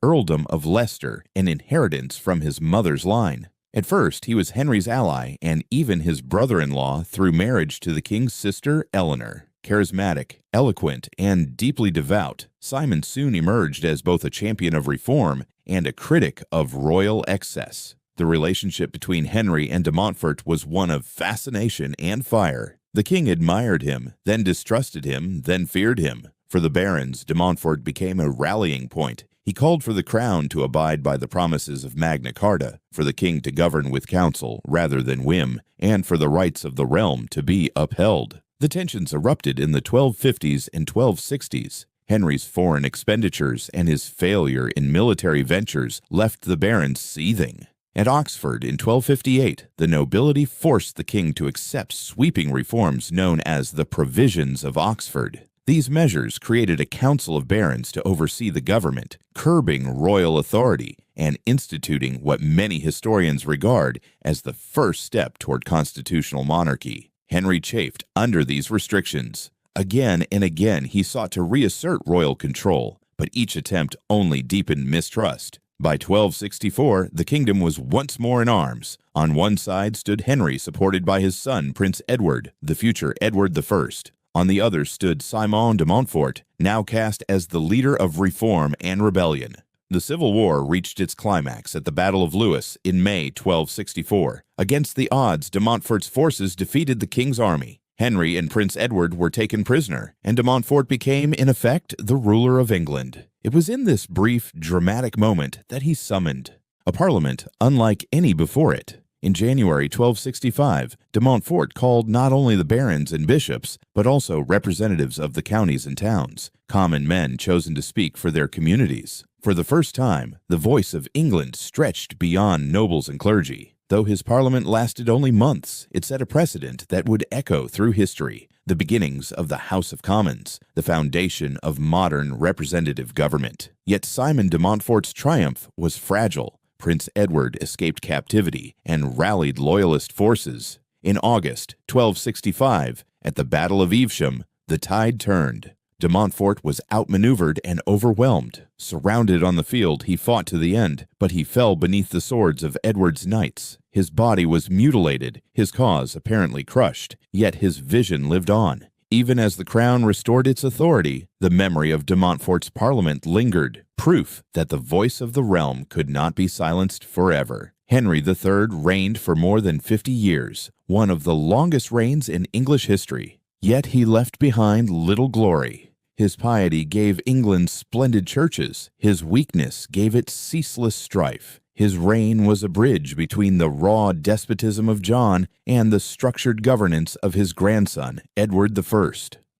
earldom of Leicester, an inheritance from his mother's line. At first, he was Henry's ally and even his brother-in-law through marriage to the king's sister, Eleanor. Charismatic, eloquent, and deeply devout, Simon soon emerged as both a champion of reform and a critic of royal excess. The relationship between Henry and de Montfort was one of fascination and fire. The king admired him, then distrusted him, then feared him. For the barons, de Montfort became a rallying point. He called for the crown to abide by the promises of Magna Carta, for the king to govern with counsel rather than whim, and for the rights of the realm to be upheld. The tensions erupted in the 1250s and 1260s. Henry's foreign expenditures and his failure in military ventures left the barons seething. At Oxford in 1258, the nobility forced the king to accept sweeping reforms known as the Provisions of Oxford. These measures created a council of barons to oversee the government, curbing royal authority and instituting what many historians regard as the first step toward constitutional monarchy. Henry chafed under these restrictions. Again and again he sought to reassert royal control, but each attempt only deepened mistrust. By 1264, the kingdom was once more in arms. On one side stood Henry, supported by his son, Prince Edward, the future Edward I. On the other stood Simon de Montfort, now cast as the leader of reform and rebellion. The Civil War reached its climax at the Battle of Lewes in May 1264. Against the odds, de Montfort's forces defeated the king's army. Henry and Prince Edward were taken prisoner, and de Montfort became, in effect, the ruler of England. It was in this brief, dramatic moment that he summoned a parliament unlike any before it. In January 1265, de Montfort called not only the barons and bishops, but also representatives of the counties and towns, common men chosen to speak for their communities. For the first time, the voice of England stretched beyond nobles and clergy. Though his parliament lasted only months, it set a precedent that would echo through history, the beginnings of the House of Commons, the foundation of modern representative government. Yet Simon de Montfort's triumph was fragile. Prince Edward escaped captivity and rallied loyalist forces. In August 1265, at the Battle of Evesham, the tide turned. De Montfort was outmaneuvered and overwhelmed. Surrounded on the field, he fought to the end, but he fell beneath the swords of Edward's knights. His body was mutilated, his cause apparently crushed, yet his vision lived on. Even as the crown restored its authority, the memory of de Montfort's parliament lingered, proof that the voice of the realm could not be silenced forever. Henry III reigned for more than 50 years, one of the longest reigns in English history. Yet he left behind little glory. His piety gave England splendid churches. His weakness gave it ceaseless strife. His reign was a bridge between the raw despotism of John and the structured governance of his grandson, Edward I.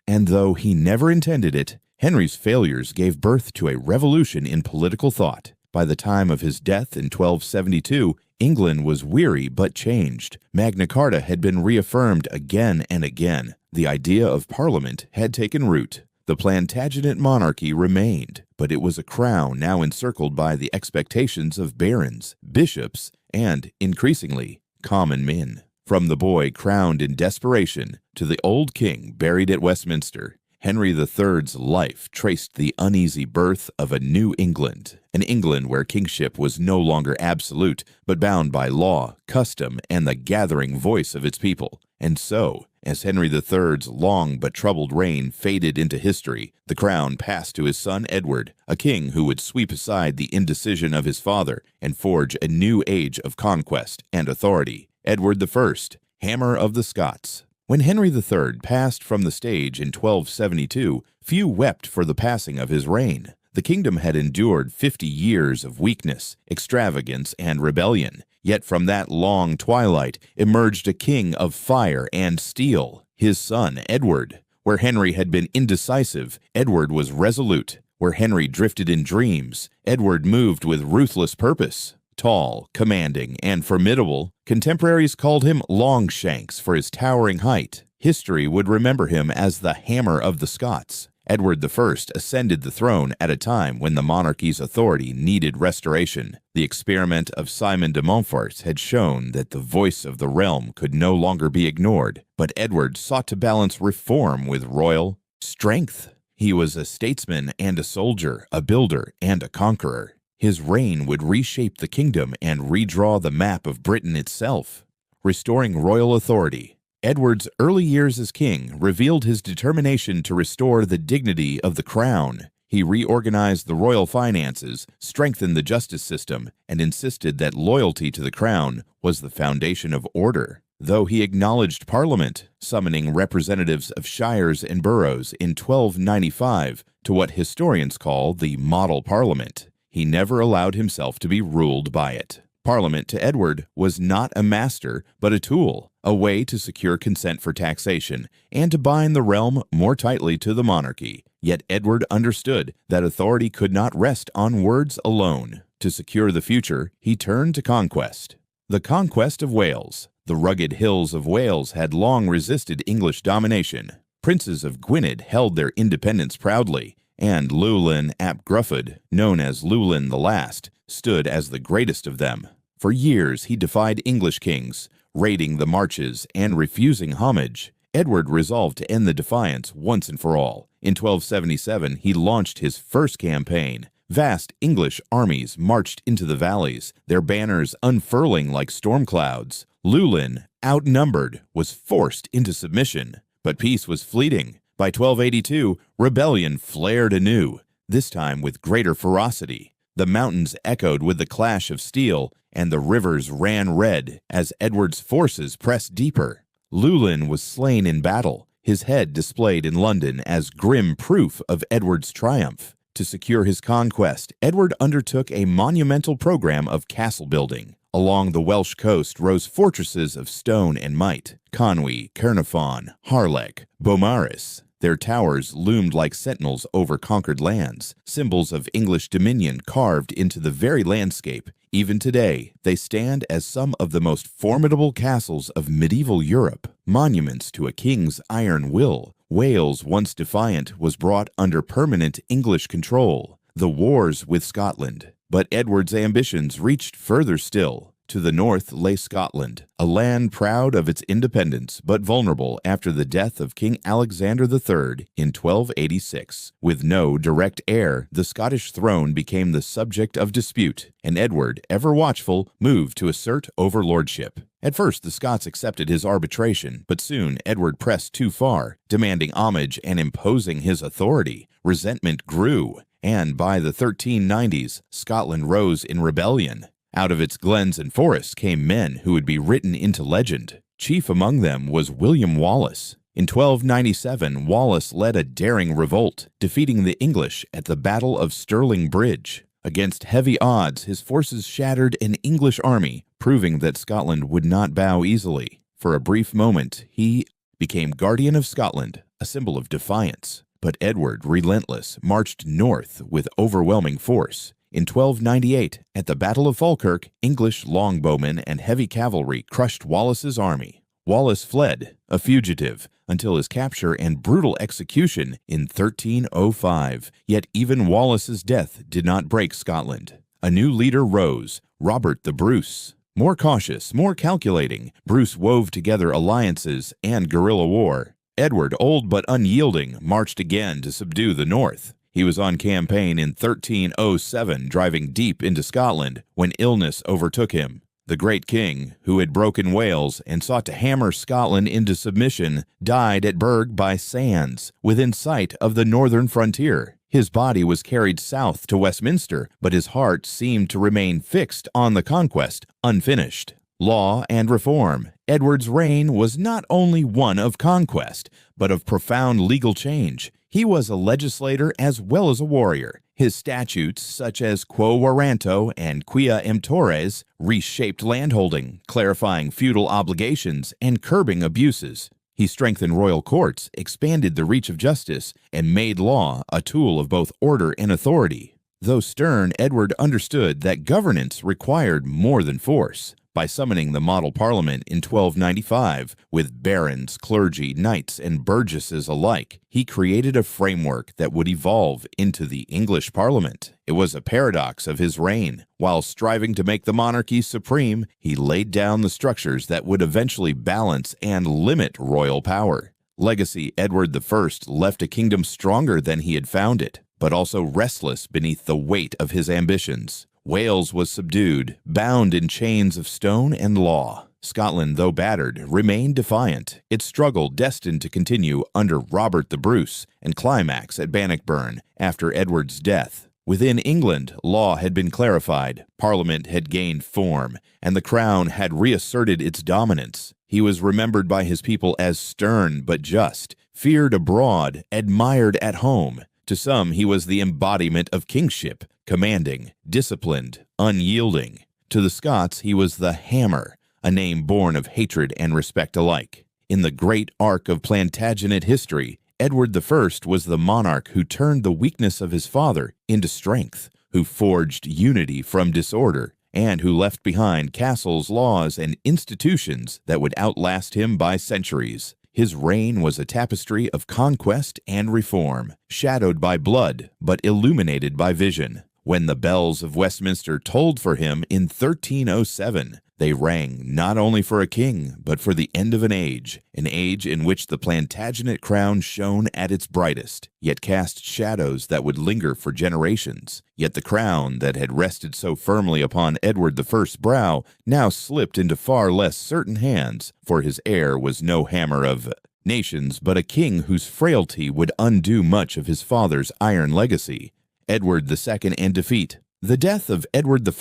And though he never intended it, Henry's failures gave birth to a revolution in political thought. By the time of his death in 1272, England was weary but changed. Magna Carta had been reaffirmed again and again. The idea of Parliament had taken root. The Plantagenet monarchy remained, but it was a crown now encircled by the expectations of barons, bishops, and, increasingly, common men. From the boy crowned in desperation to the old king buried at Westminster, Henry III's life traced the uneasy birth of a new England, an England where kingship was no longer absolute, but bound by law, custom, and the gathering voice of its people. And so, as Henry III's long but troubled reign faded into history, the crown passed to his son Edward, a king who would sweep aside the indecision of his father and forge a new age of conquest and authority. Edward I, Hammer of the Scots. When Henry III passed from the stage in 1272, few wept for the passing of his reign. The kingdom had endured 50 years of weakness, extravagance, and rebellion. Yet from that long twilight emerged a king of fire and steel, his son Edward. Where Henry had been indecisive, Edward was resolute. Where Henry drifted in dreams, Edward moved with ruthless purpose. Tall, commanding, and formidable, contemporaries called him Longshanks for his towering height. History would remember him as the Hammer of the Scots. Edward I ascended the throne at a time when the monarchy's authority needed restoration. The experiment of Simon de Montfort had shown that the voice of the realm could no longer be ignored, but Edward sought to balance reform with royal strength. He was a statesman and a soldier, a builder and a conqueror. His reign would reshape the kingdom and redraw the map of Britain itself. Restoring royal authority. Edward's early years as king revealed his determination to restore the dignity of the crown. He reorganized the royal finances, strengthened the justice system, and insisted that loyalty to the crown was the foundation of order. Though he acknowledged Parliament, summoning representatives of shires and boroughs in 1295 to what historians call the Model Parliament, he never allowed himself to be ruled by it. Parliament to Edward was not a master, but a tool, a way to secure consent for taxation and to bind the realm more tightly to the monarchy. Yet Edward understood that authority could not rest on words alone. To secure the future, he turned to conquest. The conquest of Wales. The rugged hills of Wales had long resisted English domination. Princes of Gwynedd held their independence proudly, and Llewellyn ap Gruffydd, known as Llewellyn the Last, stood as the greatest of them. For years he defied English kings, raiding the marches and refusing homage. Edward resolved to end the defiance once and for all. In 1277 he launched his first campaign. Vast English armies marched into the valleys, their banners unfurling like storm clouds. Llewellyn, outnumbered, was forced into submission. But peace was fleeting. By 1282, rebellion flared anew, this time with greater ferocity. The mountains echoed with the clash of steel, and the rivers ran red as Edward's forces pressed deeper. Llewellyn was slain in battle, his head displayed in London as grim proof of Edward's triumph. To secure his conquest, Edward undertook a monumental program of castle building. Along the Welsh coast rose fortresses of stone and might: Conwy, Caernarfon, Harlech, Beaumaris. Their towers loomed like sentinels over conquered lands, symbols of English dominion carved into the very landscape. Even today, they stand as some of the most formidable castles of medieval Europe, monuments to a king's iron will. Wales, once defiant, was brought under permanent English control. The wars with Scotland. But Edward's ambitions reached further still. To the north lay Scotland, a land proud of its independence but vulnerable after the death of King Alexander III in 1286. With no direct heir, the Scottish throne became the subject of dispute, and Edward, ever watchful, moved to assert overlordship. At first, the Scots accepted his arbitration, but soon Edward pressed too far, demanding homage and imposing his authority. Resentment grew, and by the 1390s, Scotland rose in rebellion. Out of its glens and forests came men who would be written into legend. Chief among them was William Wallace. In 1297, Wallace led a daring revolt, defeating the English at the Battle of Stirling Bridge. Against heavy odds, his forces shattered an English army, proving that Scotland would not bow easily. For a brief moment, he became Guardian of Scotland, a symbol of defiance. But Edward, relentless, marched north with overwhelming force. In 1298, at the Battle of Falkirk, English longbowmen and heavy cavalry crushed Wallace's army. Wallace fled, a fugitive, until his capture and brutal execution in 1305. Yet even Wallace's death did not break Scotland. A new leader rose, Robert the Bruce. More cautious, more calculating, Bruce wove together alliances and guerrilla war. Edward, old but unyielding, marched again to subdue the north. He was on campaign in 1307, driving deep into Scotland, when illness overtook him. The great king, who had broken Wales and sought to hammer Scotland into submission, died at Berg by Sands, within sight of the northern frontier. His body was carried south to Westminster, but his heart seemed to remain fixed on the conquest, unfinished. Law and reform. Edward's reign was not only one of conquest, but of profound legal change. He was a legislator as well as a warrior. His statutes, such as Quo Warranto and Quia Emptores, reshaped landholding, clarifying feudal obligations and curbing abuses. He strengthened royal courts, expanded the reach of justice, and made law a tool of both order and authority. Though stern, Edward understood that governance required more than force. By summoning the Model Parliament in 1295, with barons, clergy, knights, and burgesses alike, he created a framework that would evolve into the English Parliament. It was a paradox of his reign. While striving to make the monarchy supreme, he laid down the structures that would eventually balance and limit royal power. Legacy: Edward I left a kingdom stronger than he had found it, but also restless beneath the weight of his ambitions. Wales was subdued, bound in chains of stone and law. Scotland, though battered, remained defiant, its struggle destined to continue under Robert the Bruce and climax at Bannockburn after Edward's death. Within England, law had been clarified, Parliament had gained form, and the Crown had reasserted its dominance. He was remembered by his people as stern but just, feared abroad, admired at home. To some, he was the embodiment of kingship, commanding, disciplined, unyielding. To the Scots, he was the Hammer, a name born of hatred and respect alike. In the great arc of Plantagenet history, Edward I was the monarch who turned the weakness of his father into strength, who forged unity from disorder, and who left behind castles, laws, and institutions that would outlast him by centuries. His reign was a tapestry of conquest and reform, shadowed by blood, but illuminated by vision. When the bells of Westminster tolled for him in 1307, they rang not only for a king, but for the end of an age in which the Plantagenet crown shone at its brightest, yet cast shadows that would linger for generations. Yet the crown that had rested so firmly upon Edward I's brow now slipped into far less certain hands, for his heir was no hammer of nations, but a king whose frailty would undo much of his father's iron legacy. Edward II and defeat. The death of Edward I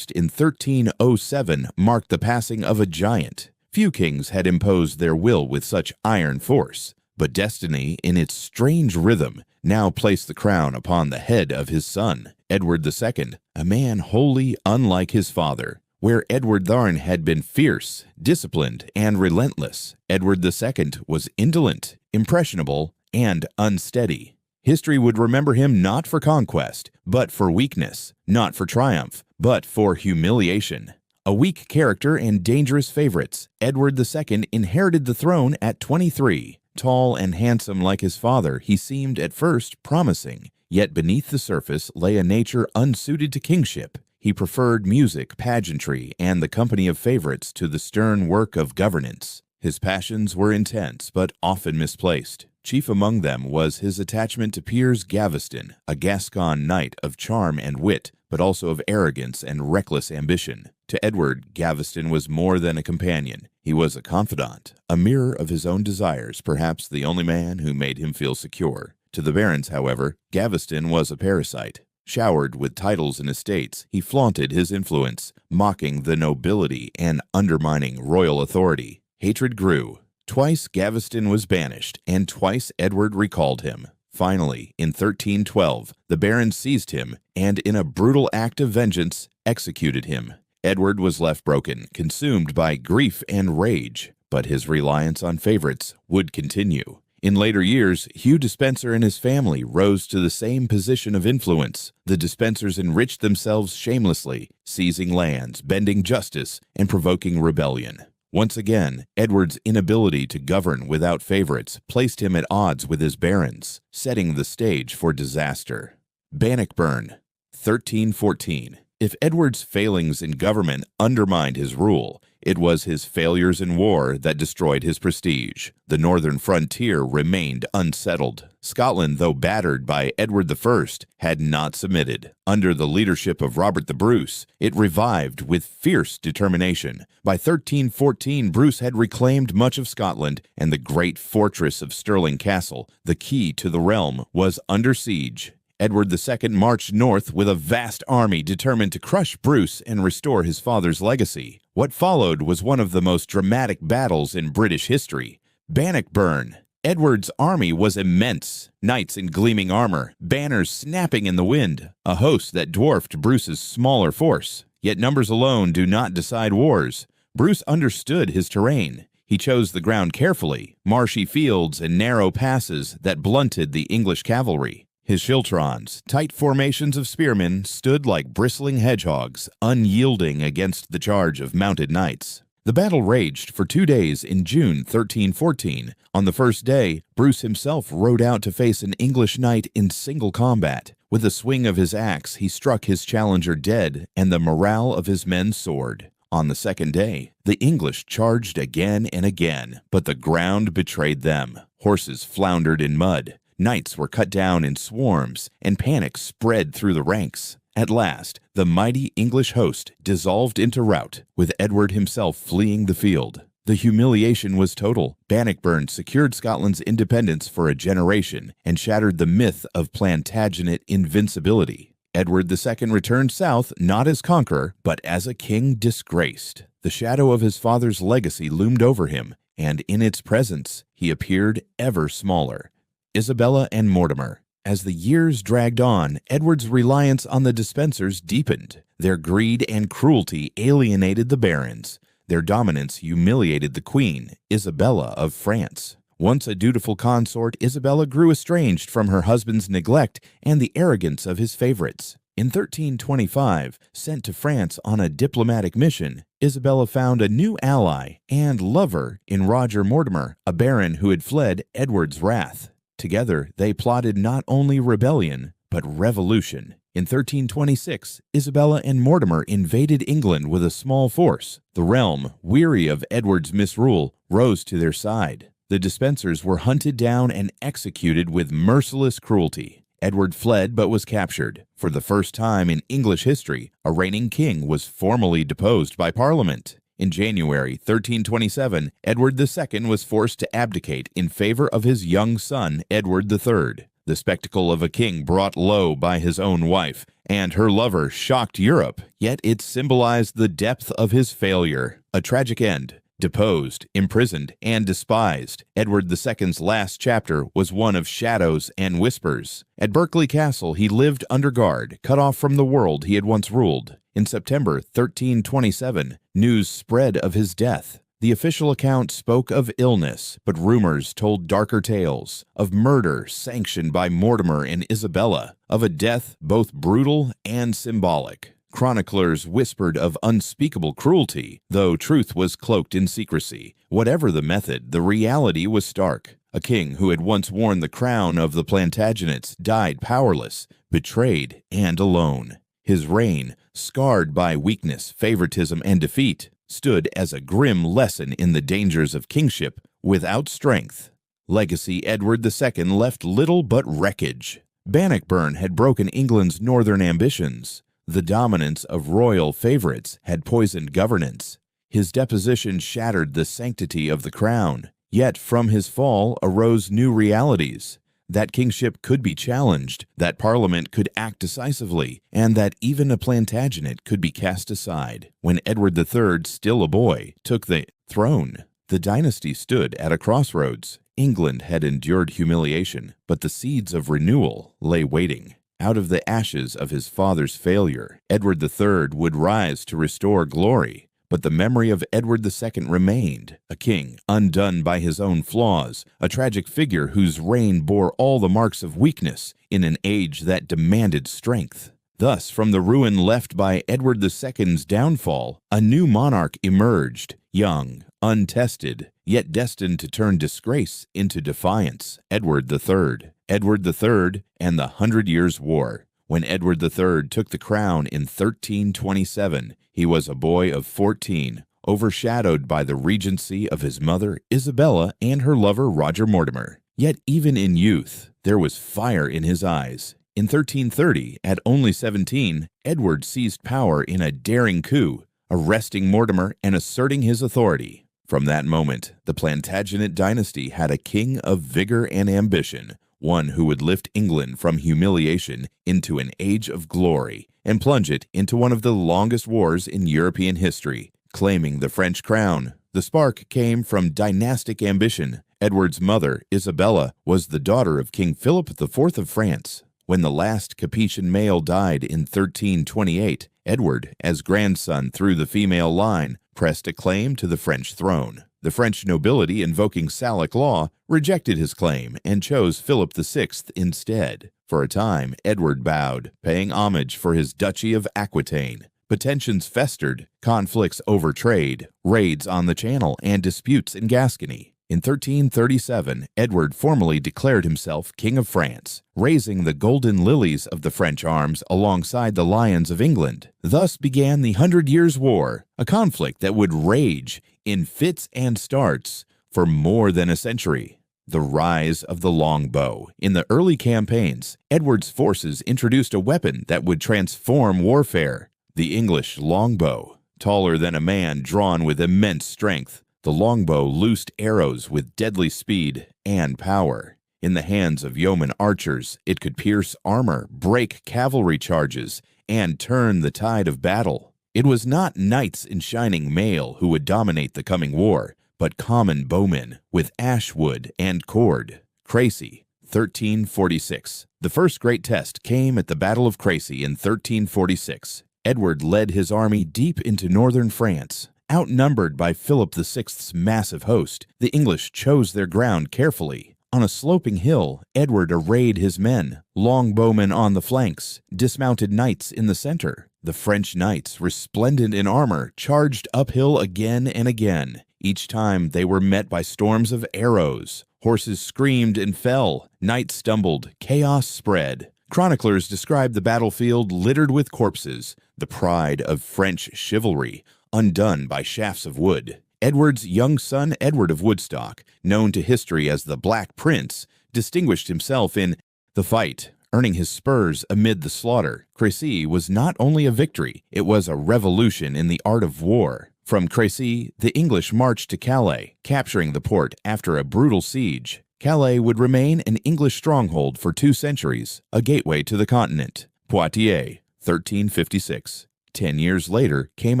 in 1307 marked the passing of a giant. Few kings had imposed their will with such iron force, but destiny, in its strange rhythm, now placed the crown upon the head of his son, Edward II, a man wholly unlike his father. Where Edward III had been fierce, disciplined, and relentless, Edward II was indolent, impressionable, and unsteady. History would remember him not for conquest, but for weakness, not for triumph, but for humiliation. A weak character and dangerous favorites, Edward II inherited the throne at 23. Tall and handsome like his father, he seemed at first promising, yet beneath the surface lay a nature unsuited to kingship. He preferred music, pageantry, and the company of favorites to the stern work of governance. His passions were intense, but often misplaced. Chief among them was his attachment to Piers Gaveston, a Gascon knight of charm and wit, but also of arrogance and reckless ambition. To Edward, Gaveston was more than a companion. He was a confidant, a mirror of his own desires, perhaps the only man who made him feel secure. To the barons, however, Gaveston was a parasite. Showered with titles and estates, he flaunted his influence, mocking the nobility and undermining royal authority. Hatred grew. Twice Gaveston was banished, and twice Edward recalled him. Finally, in 1312, the barons seized him, and in a brutal act of vengeance, executed him. Edward was left broken, consumed by grief and rage, but his reliance on favorites would continue. In later years, Hugh Despenser and his family rose to the same position of influence. The Despensers enriched themselves shamelessly, seizing lands, bending justice, and provoking rebellion. Once again, Edward's inability to govern without favorites placed him at odds with his barons, setting the stage for disaster. Bannockburn, 1314. If Edward's failings in government undermined his rule, it was his failures in war that destroyed his prestige. The northern frontier remained unsettled. Scotland, though battered by Edward I, had not submitted. Under the leadership of Robert the Bruce, it revived with fierce determination. By 1314, Bruce had reclaimed much of Scotland, and the great fortress of Stirling Castle, the key to the realm, was under siege. Edward II marched north with a vast army determined to crush Bruce and restore his father's legacy. What followed was one of the most dramatic battles in British history. Bannockburn. Edward's army was immense. Knights in gleaming armor, banners snapping in the wind, a host that dwarfed Bruce's smaller force. Yet numbers alone do not decide wars. Bruce understood his terrain. He chose the ground carefully, marshy fields and narrow passes that blunted the English cavalry. His schiltrons, tight formations of spearmen, stood like bristling hedgehogs, unyielding against the charge of mounted knights. The battle raged for 2 days in June 1314. On the first day, Bruce himself rode out to face an English knight in single combat. With a swing of his axe, he struck his challenger dead, and the morale of his men soared. On the second day, the English charged again and again, but the ground betrayed them. Horses floundered in mud. Knights were cut down in swarms, and panic spread through the ranks. At last, the mighty English host dissolved into rout, with Edward himself fleeing the field. The humiliation was total. Bannockburn secured Scotland's independence for a generation and shattered the myth of Plantagenet invincibility. Edward II returned south not as conqueror, but as a king disgraced. The shadow of his father's legacy loomed over him, and in its presence he appeared ever smaller. Isabella and Mortimer. As the years dragged on, Edward's reliance on the Despensers deepened. Their greed and cruelty alienated the barons. Their dominance humiliated the queen, Isabella of France. Once a dutiful consort, Isabella grew estranged from her husband's neglect and the arrogance of his favorites. In 1325, sent to France on a diplomatic mission, Isabella found a new ally and lover in Roger Mortimer, a baron who had fled Edward's wrath. Together, they plotted not only rebellion, but revolution. In 1326, Isabella and Mortimer invaded England with a small force. The realm, weary of Edward's misrule, rose to their side. The Despensers were hunted down and executed with merciless cruelty. Edward fled but was captured. For the first time in English history, a reigning king was formally deposed by Parliament. In January 1327, Edward II was forced to abdicate in favor of his young son, Edward III. The spectacle of a king brought low by his own wife and her lover shocked Europe, yet it symbolized the depth of his failure. A tragic end. Deposed, imprisoned, and despised, Edward II's last chapter was one of shadows and whispers. At Berkeley Castle, he lived under guard, cut off from the world he had once ruled. In September 1327, news spread of his death. The official account spoke of illness, but rumors told darker tales, of murder sanctioned by Mortimer and Isabella, of a death both brutal and symbolic. Chroniclers whispered of unspeakable cruelty, though truth was cloaked in secrecy. Whatever the method, the reality was stark. A king who had once worn the crown of the Plantagenets died powerless, betrayed, and alone. His reign, scarred by weakness, favoritism, and defeat, stood as a grim lesson in the dangers of kingship without strength. Legacy Edward II left little but wreckage. Bannockburn had broken England's northern ambitions. The dominance of royal favorites had poisoned governance. His deposition shattered the sanctity of the crown. Yet from his fall arose new realities. That kingship could be challenged, that Parliament could act decisively, and that even a Plantagenet could be cast aside. When Edward III, still a boy, took the throne, the dynasty stood at a crossroads. England had endured humiliation, but the seeds of renewal lay waiting. Out of the ashes of his father's failure, Edward III would rise to restore glory. But the memory of Edward II remained, a king undone by his own flaws, a tragic figure whose reign bore all the marks of weakness in an age that demanded strength. Thus, from the ruin left by Edward II's downfall, a new monarch emerged, young, untested, yet destined to turn disgrace into defiance, Edward III. Edward III and the 100 Years' War. When Edward III took the crown in 1327, he was a boy of 14, overshadowed by the regency of his mother Isabella and her lover Roger Mortimer. Yet even in youth, there was fire in his eyes. In 1330, at only 17, Edward seized power in a daring coup, arresting Mortimer and asserting his authority. From that moment, the Plantagenet dynasty had a king of vigor and ambition, one who would lift England from humiliation into an age of glory and plunge it into one of the longest wars in European history, claiming the French crown. The spark came from dynastic ambition. Edward's mother, Isabella, was the daughter of King Philip IV of France. When the last Capetian male died in 1328, Edward, as grandson through the female line, pressed a claim to the French throne. The French nobility, invoking Salic law, rejected his claim and chose Philip VI instead. For a time, Edward bowed, paying homage for his Duchy of Aquitaine. But tensions festered, conflicts over trade, raids on the Channel, and disputes in Gascony. In 1337, Edward formally declared himself King of France, raising the golden lilies of the French arms alongside the lions of England. Thus began the 100 Years' War, a conflict that would rage in fits and starts for more than a century. The rise of the longbow. In the early campaigns, Edward's forces introduced a weapon that would transform warfare: the English longbow. Taller than a man, drawn with immense strength, the longbow loosed arrows with deadly speed and power. In the hands of yeoman archers, it could pierce armor, break cavalry charges, and turn the tide of battle. It was not knights in shining mail who would dominate the coming war, but common bowmen with ash wood and cord. Crecy, 1346. The first great test came at the Battle of Crecy in 1346. Edward led his army deep into northern France. Outnumbered by Philip VI's massive host, the English chose their ground carefully. On a sloping hill, Edward arrayed his men, longbowmen on the flanks, dismounted knights in the center. The French knights, resplendent in armor, charged uphill again and again. Each time they were met by storms of arrows. Horses screamed and fell. Knights stumbled. Chaos spread. Chroniclers describe the battlefield littered with corpses, the pride of French chivalry, undone by shafts of wood. Edward's young son, Edward of Woodstock, known to history as the Black Prince, distinguished himself in the fight, earning his spurs amid the slaughter. Crecy was not only a victory, it was a revolution in the art of war. From Crecy, the English marched to Calais, capturing the port after a brutal siege. Calais would remain an English stronghold for 2 centuries, a gateway to the continent. Poitiers, 1356. 10 years later came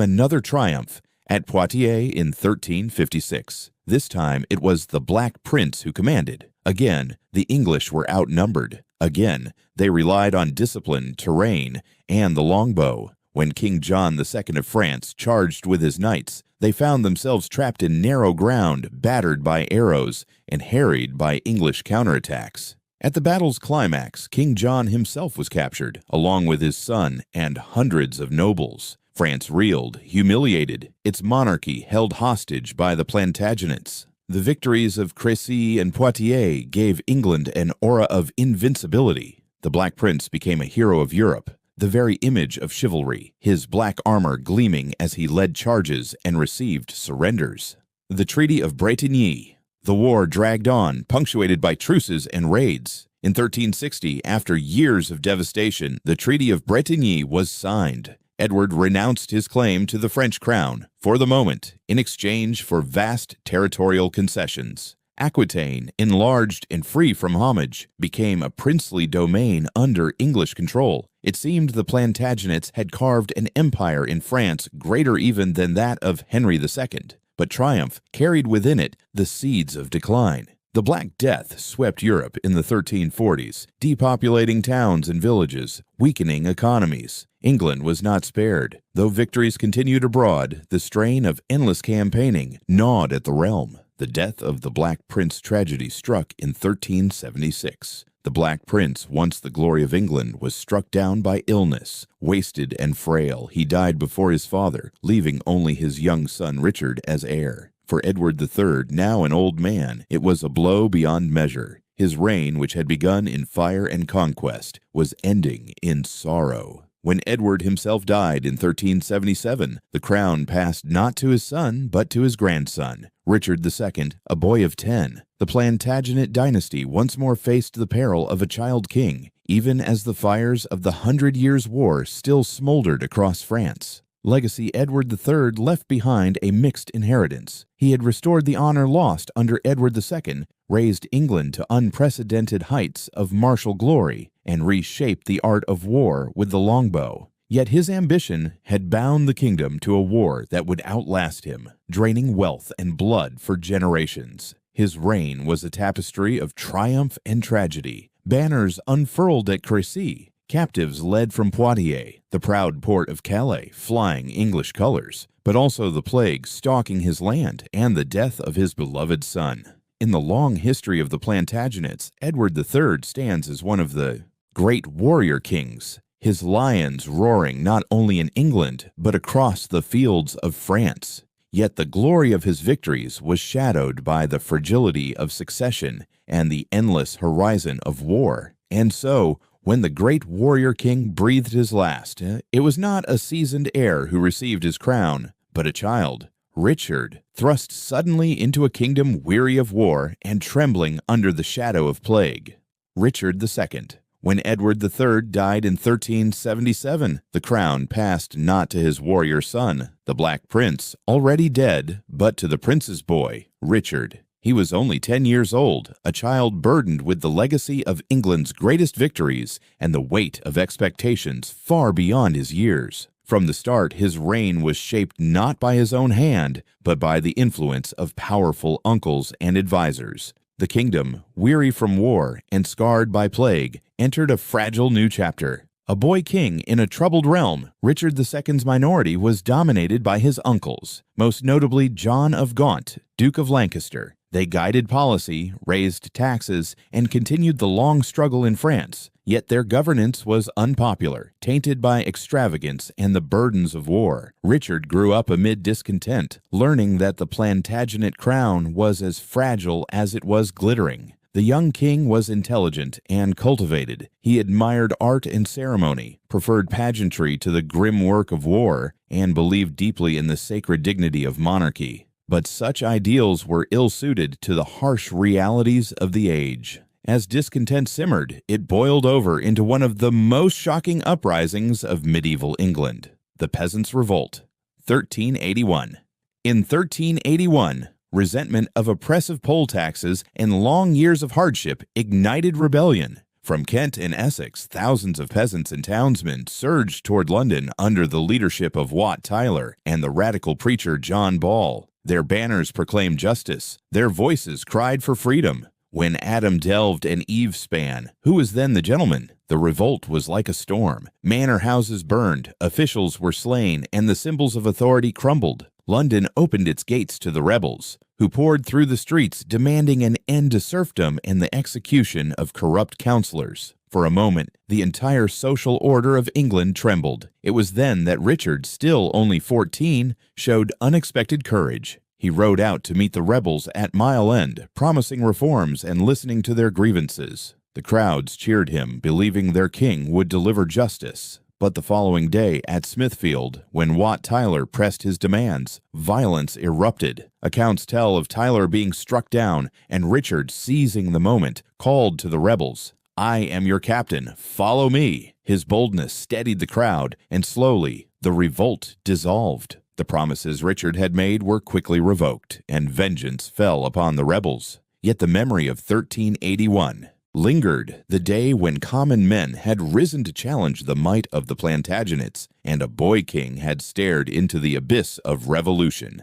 another triumph at Poitiers in 1356. This time it was the Black Prince who commanded. Again, the English were outnumbered. Again, they relied on discipline, terrain, and the longbow. When King John II of France charged with his knights, they found themselves trapped in narrow ground, battered by arrows, and harried by English counterattacks. At the battle's climax, King John himself was captured, along with his son and hundreds of nobles. France reeled, humiliated, its monarchy held hostage by the Plantagenets. The victories of Crecy and Poitiers gave England an aura of invincibility. The Black Prince became a hero of Europe, the very image of chivalry, his black armor gleaming as he led charges and received surrenders. The Treaty of Bretigny. The war dragged on, punctuated by truces and raids. In 1360, after years of devastation, the Treaty of Bretigny was signed. Edward renounced his claim to the French crown, for the moment, in exchange for vast territorial concessions. Aquitaine, enlarged and free from homage, became a princely domain under English control. It seemed the Plantagenets had carved an empire in France greater even than that of Henry II, but triumph carried within it the seeds of decline. The Black Death swept Europe in the 1340s, depopulating towns and villages, weakening economies. England was not spared. Though victories continued abroad, the strain of endless campaigning gnawed at the realm. The death of the Black Prince tragedy struck in 1376. The Black Prince, once the glory of England, was struck down by illness. Wasted and frail, he died before his father, leaving only his young son Richard as heir. For Edward III, now an old man, it was a blow beyond measure. His reign, which had begun in fire and conquest, was ending in sorrow. When Edward himself died in 1377, the crown passed not to his son, but to his grandson, Richard II, a boy of 10. The Plantagenet dynasty once more faced the peril of a child king, even as the fires of the 100 Years' War still smoldered across France. Legacy Edward III left behind a mixed inheritance. He had restored the honor lost under Edward II, raised England to unprecedented heights of martial glory, and reshaped the art of war with the longbow. Yet his ambition had bound the kingdom to a war that would outlast him, draining wealth and blood for generations. His reign was a tapestry of triumph and tragedy. Banners unfurled at Crecy, captives led from Poitiers, the proud port of Calais flying English colors, but also the plague stalking his land and the death of his beloved son. In the long history of the Plantagenets, Edward III stands as one of the great warrior kings, his lions roaring not only in England, but across the fields of France. Yet the glory of his victories was shadowed by the fragility of succession and the endless horizon of war. And so, when the great warrior king breathed his last, it was not a seasoned heir who received his crown, but a child, Richard, thrust suddenly into a kingdom weary of war and trembling under the shadow of plague. Richard II. When Edward III died in 1377, the crown passed not to his warrior son, the Black Prince, already dead, but to the prince's boy, Richard. He was only 10 years old, a child burdened with the legacy of England's greatest victories and the weight of expectations far beyond his years. From the start, his reign was shaped not by his own hand, but by the influence of powerful uncles and advisors. The kingdom, weary from war and scarred by plague, entered a fragile new chapter. A boy king in a troubled realm, Richard II's minority was dominated by his uncles, most notably John of Gaunt, Duke of Lancaster. They guided policy, raised taxes, and continued the long struggle in France, yet their governance was unpopular, tainted by extravagance and the burdens of war. Richard grew up amid discontent, learning that the Plantagenet crown was as fragile as it was glittering. The young king was intelligent and cultivated. He admired art and ceremony, preferred pageantry to the grim work of war, and believed deeply in the sacred dignity of monarchy. But such ideals were ill-suited to the harsh realities of the age. As discontent simmered, it boiled over into one of the most shocking uprisings of medieval England, the Peasants' Revolt, 1381. In 1381, resentment of oppressive poll taxes and long years of hardship ignited rebellion. From Kent and Essex, thousands of peasants and townsmen surged toward London under the leadership of Wat Tyler and the radical preacher John Ball. Their banners proclaimed justice. Their voices cried for freedom. When Adam delved and Eve span, who was then the gentleman? The revolt was like a storm. Manor houses burned, officials were slain, and the symbols of authority crumbled. London opened its gates to the rebels, who poured through the streets demanding an end to serfdom and the execution of corrupt councillors. For a moment, the entire social order of England trembled. It was then that Richard, still only 14, showed unexpected courage. He rode out to meet the rebels at Mile End, promising reforms and listening to their grievances. The crowds cheered him, believing their king would deliver justice. But the following day at Smithfield, when Wat Tyler pressed his demands, violence erupted. Accounts tell of Tyler being struck down and Richard, seizing the moment, called to the rebels, "I am your captain, follow me." His boldness steadied the crowd, and slowly the revolt dissolved. The promises Richard had made were quickly revoked, and vengeance fell upon the rebels. Yet the memory of 1381 lingered, the day when common men had risen to challenge the might of the Plantagenets, and a boy king had stared into the abyss of revolution.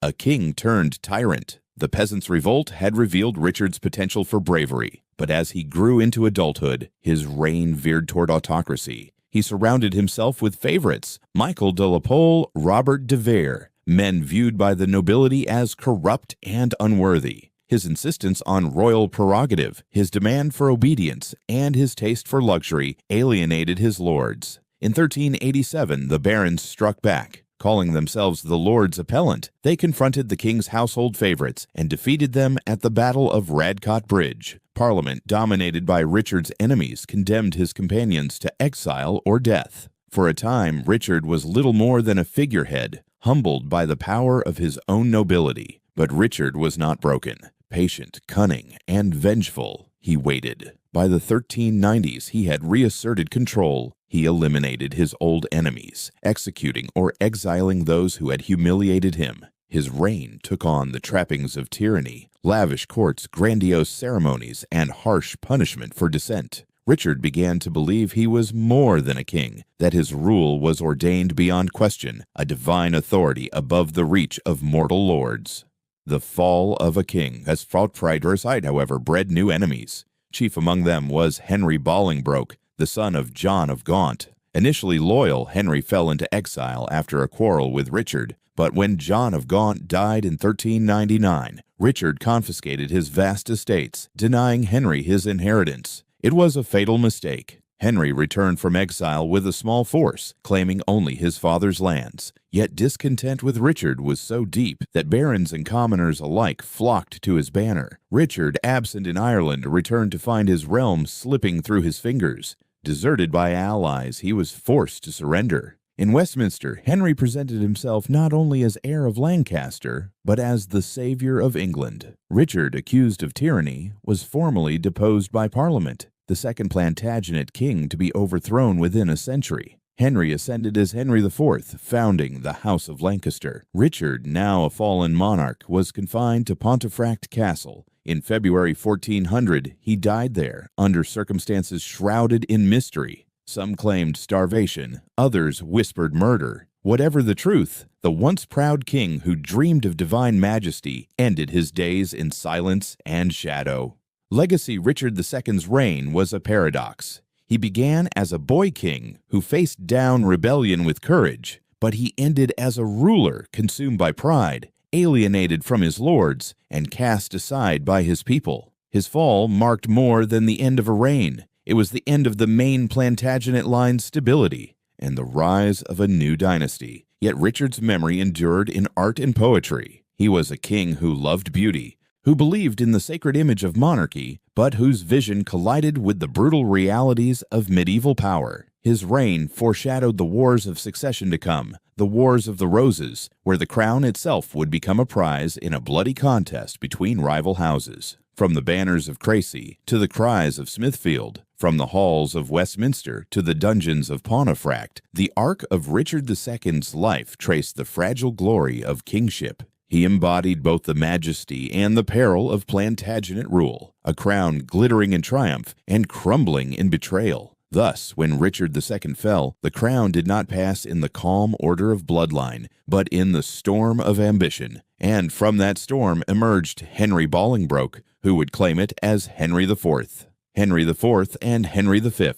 A king turned tyrant. The Peasants' Revolt had revealed Richard's potential for bravery, but as he grew into adulthood, his reign veered toward autocracy. He surrounded himself with favorites, Michael de la Pole, Robert de Vere, men viewed by the nobility as corrupt and unworthy. His insistence on royal prerogative, his demand for obedience, and his taste for luxury alienated his lords. In 1387, the barons struck back. Calling themselves the Lords Appellant, they confronted the king's household favorites and defeated them at the Battle of Radcot Bridge. Parliament, dominated by Richard's enemies, condemned his companions to exile or death. For a time, Richard was little more than a figurehead, humbled by the power of his own nobility. But Richard was not broken. Patient, cunning, and vengeful, he waited. By the 1390s, he had reasserted control. He eliminated his old enemies, executing or exiling those who had humiliated him. His reign took on the trappings of tyranny, lavish courts, grandiose ceremonies, and harsh punishment for dissent. Richard began to believe he was more than a king, that his rule was ordained beyond question, a divine authority above the reach of mortal lords. The fall of a king. As Fortfrieder's however, bred new enemies. Chief among them was Henry Bolingbroke, the son of John of Gaunt. Initially loyal, Henry fell into exile after a quarrel with Richard, but when John of Gaunt died in 1399, Richard confiscated his vast estates, denying Henry his inheritance. It was a fatal mistake. Henry returned from exile with a small force, claiming only his father's lands. Yet discontent with Richard was so deep that barons and commoners alike flocked to his banner. Richard, absent in Ireland, returned to find his realm slipping through his fingers. Deserted by allies, he was forced to surrender. In Westminster, Henry presented himself not only as heir of Lancaster, but as the savior of England. Richard, accused of tyranny, was formally deposed by Parliament, the second Plantagenet king to be overthrown within a century. Henry ascended as Henry IV, founding the House of Lancaster. Richard, now a fallen monarch, was confined to Pontefract Castle. In February 1400, he died there, under circumstances shrouded in mystery. Some claimed starvation, others whispered murder. Whatever the truth, the once proud king who dreamed of divine majesty ended his days in silence and shadow. Legacy Richard II's reign was a paradox. He began as a boy king who faced down rebellion with courage, but he ended as a ruler consumed by pride, alienated from his lords, and cast aside by his people. His fall marked more than the end of a reign. It was the end of the main Plantagenet line's stability and the rise of a new dynasty. Yet Richard's memory endured in art and poetry. He was a king who loved beauty, who believed in the sacred image of monarchy, but whose vision collided with the brutal realities of medieval power. His reign foreshadowed the wars of succession to come, the Wars of the Roses, where the crown itself would become a prize in a bloody contest between rival houses. From the banners of Crecy to the cries of Smithfield, from the halls of Westminster to the dungeons of Pontefract, the arc of Richard II's life traced the fragile glory of kingship. He embodied both the majesty and the peril of Plantagenet rule, a crown glittering in triumph and crumbling in betrayal. Thus, when Richard II fell, the crown did not pass in the calm order of bloodline, but in the storm of ambition. And from that storm emerged Henry Bolingbroke, who would claim it as Henry IV. Henry IV and Henry V.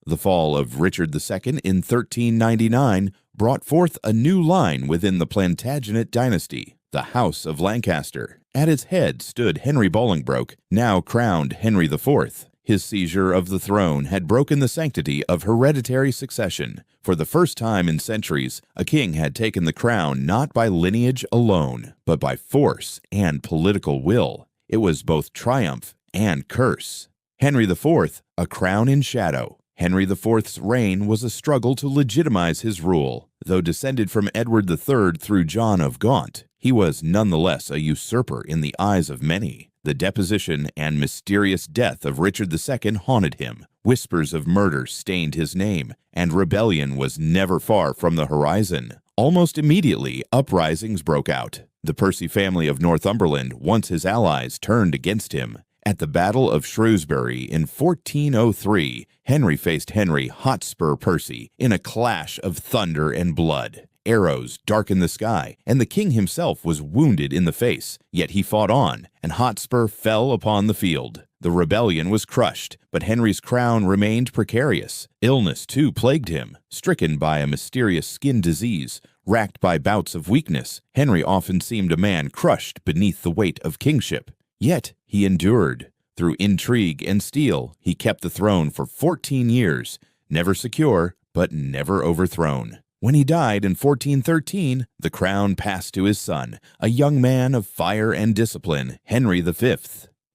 The fall of Richard II in 1399 brought forth a new line within the Plantagenet dynasty, the House of Lancaster. At its head stood Henry Bolingbroke, now crowned Henry IV. His seizure of the throne had broken the sanctity of hereditary succession. For the first time in centuries, a king had taken the crown not by lineage alone, but by force and political will. It was both triumph and curse. Henry IV, a crown in shadow. Henry IV's reign was a struggle to legitimize his rule. Though descended from Edward III through John of Gaunt, he was nonetheless a usurper in the eyes of many. The deposition and mysterious death of Richard II haunted him. Whispers of murder stained his name, and rebellion was never far from the horizon. Almost immediately, uprisings broke out. The Percy family of Northumberland, once his allies, turned against him. At the Battle of Shrewsbury in 1403, Henry faced Henry Hotspur Percy in a clash of thunder and blood. Arrows darkened the sky, and the king himself was wounded in the face. Yet he fought on, and Hotspur fell upon the field. The rebellion was crushed, but Henry's crown remained precarious. Illness, too, plagued him. Stricken by a mysterious skin disease, racked by bouts of weakness, Henry often seemed a man crushed beneath the weight of kingship. Yet he endured. Through intrigue and steel, he kept the throne for 14 years, never secure, but never overthrown. When he died in 1413, the crown passed to his son, a young man of fire and discipline, Henry V.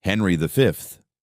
Henry V,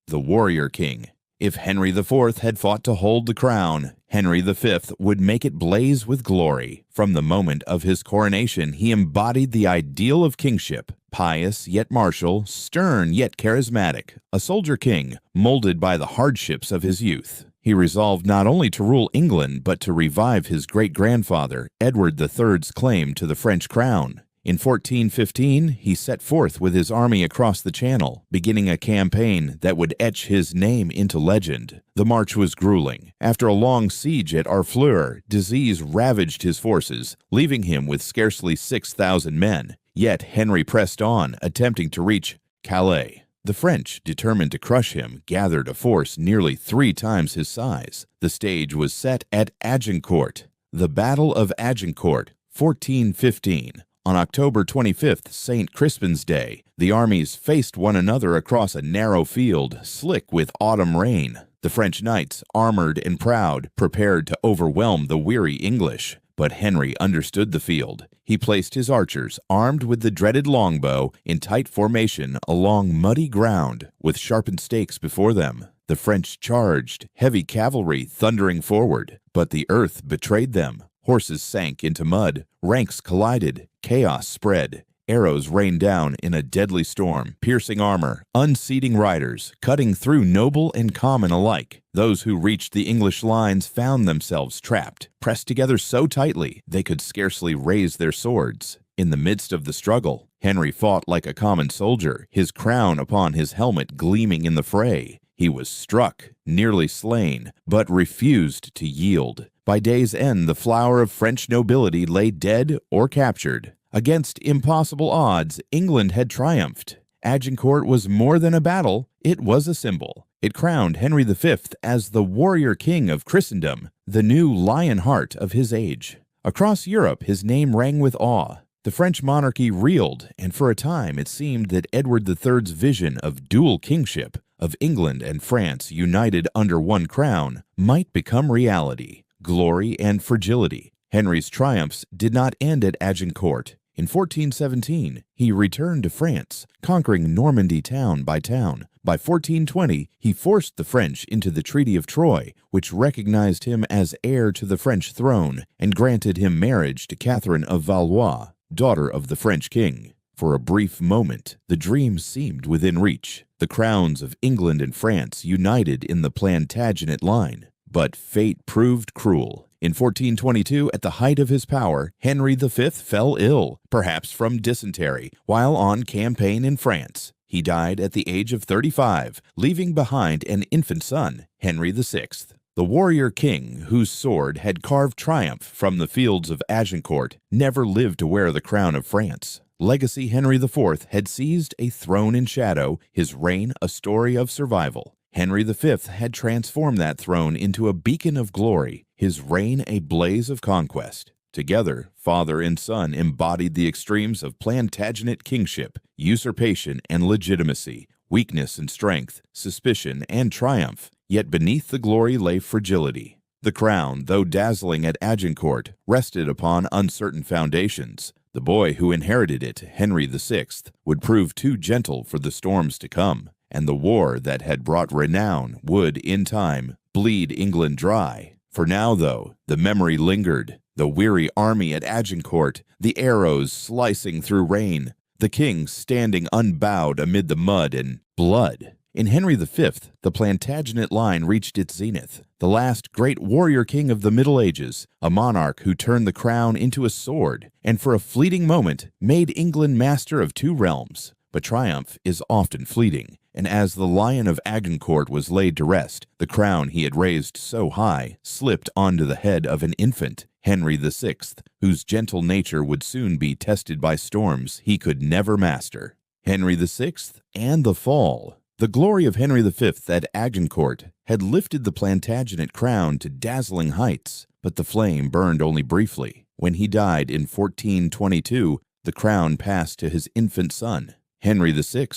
the warrior king. If Henry IV had fought to hold the crown, Henry V would make it blaze with glory. From the moment of his coronation, he embodied the ideal of kingship, pious yet martial, stern yet charismatic, a soldier king, molded by the hardships of his youth. He resolved not only to rule England, but to revive his great-grandfather, Edward III's claim to the French crown. In 1415, he set forth with his army across the Channel, beginning a campaign that would etch his name into legend. The march was grueling. After a long siege at Harfleur, disease ravaged his forces, leaving him with scarcely 6,000 men. Yet Henry pressed on, attempting to reach Calais. The French, determined to crush him, gathered a force nearly 3 times his size. The stage was set at Agincourt. The Battle of Agincourt, 1415. On October 25th, St. Crispin's Day, the armies faced one another across a narrow field, slick with autumn rain. The French knights, armored and proud, prepared to overwhelm the weary English. But Henry understood the field. He placed his archers, armed with the dreaded longbow, in tight formation along muddy ground, with sharpened stakes before them. The French charged, heavy cavalry thundering forward, but the earth betrayed them. Horses sank into mud, ranks collided, chaos spread. Arrows rained down in a deadly storm, piercing armor, unseating riders, cutting through noble and common alike. Those who reached the English lines found themselves trapped, pressed together so tightly they could scarcely raise their swords. In the midst of the struggle, Henry fought like a common soldier, his crown upon his helmet gleaming in the fray. He was struck, nearly slain, but refused to yield. By day's end, the flower of French nobility lay dead or captured. Against impossible odds, England had triumphed. Agincourt was more than a battle, it was a symbol. It crowned Henry V as the warrior king of Christendom, the new Lionheart of his age. Across Europe, his name rang with awe. The French monarchy reeled, and for a time it seemed that Edward III's vision of dual kingship, of England and France united under one crown, might become reality. Glory and fragility. Henry's triumphs did not end at Agincourt. In 1417, he returned to France, conquering Normandy town by town. By 1420, he forced the French into the Treaty of Troyes, which recognized him as heir to the French throne and granted him marriage to Catherine of Valois, daughter of the French king. For a brief moment, the dream seemed within reach. The crowns of England and France united in the Plantagenet line. But fate proved cruel. In 1422, at the height of his power, Henry V fell ill, perhaps from dysentery, while on campaign in France. He died at the age of 35, leaving behind an infant son, Henry VI. The warrior king, whose sword had carved triumph from the fields of Agincourt, never lived to wear the crown of France. Legacy Henry IV had seized a throne in shadow, his reign a story of survival. Henry V had transformed that throne into a beacon of glory, his reign a blaze of conquest. Together, father and son embodied the extremes of Plantagenet kingship, usurpation and legitimacy, weakness and strength, suspicion and triumph. Yet beneath the glory lay fragility. The crown, though dazzling at Agincourt, rested upon uncertain foundations. The boy who inherited it, Henry VI, would prove too gentle for the storms to come, and the war that had brought renown would, in time, bleed England dry. For now, though, the memory lingered, the weary army at Agincourt, the arrows slicing through rain, the king standing unbowed amid the mud and blood. In Henry V, the Plantagenet line reached its zenith, the last great warrior king of the Middle Ages, a monarch who turned the crown into a sword, and for a fleeting moment made England master of two realms. But triumph is often fleeting, and as the Lion of Agincourt was laid to rest, the crown he had raised so high slipped onto the head of an infant, Henry VI, whose gentle nature would soon be tested by storms he could never master. Henry VI and the fall. The glory of Henry V at Agincourt had lifted the Plantagenet crown to dazzling heights, but the flame burned only briefly. When he died in 1422, the crown passed to his infant son, Henry VI,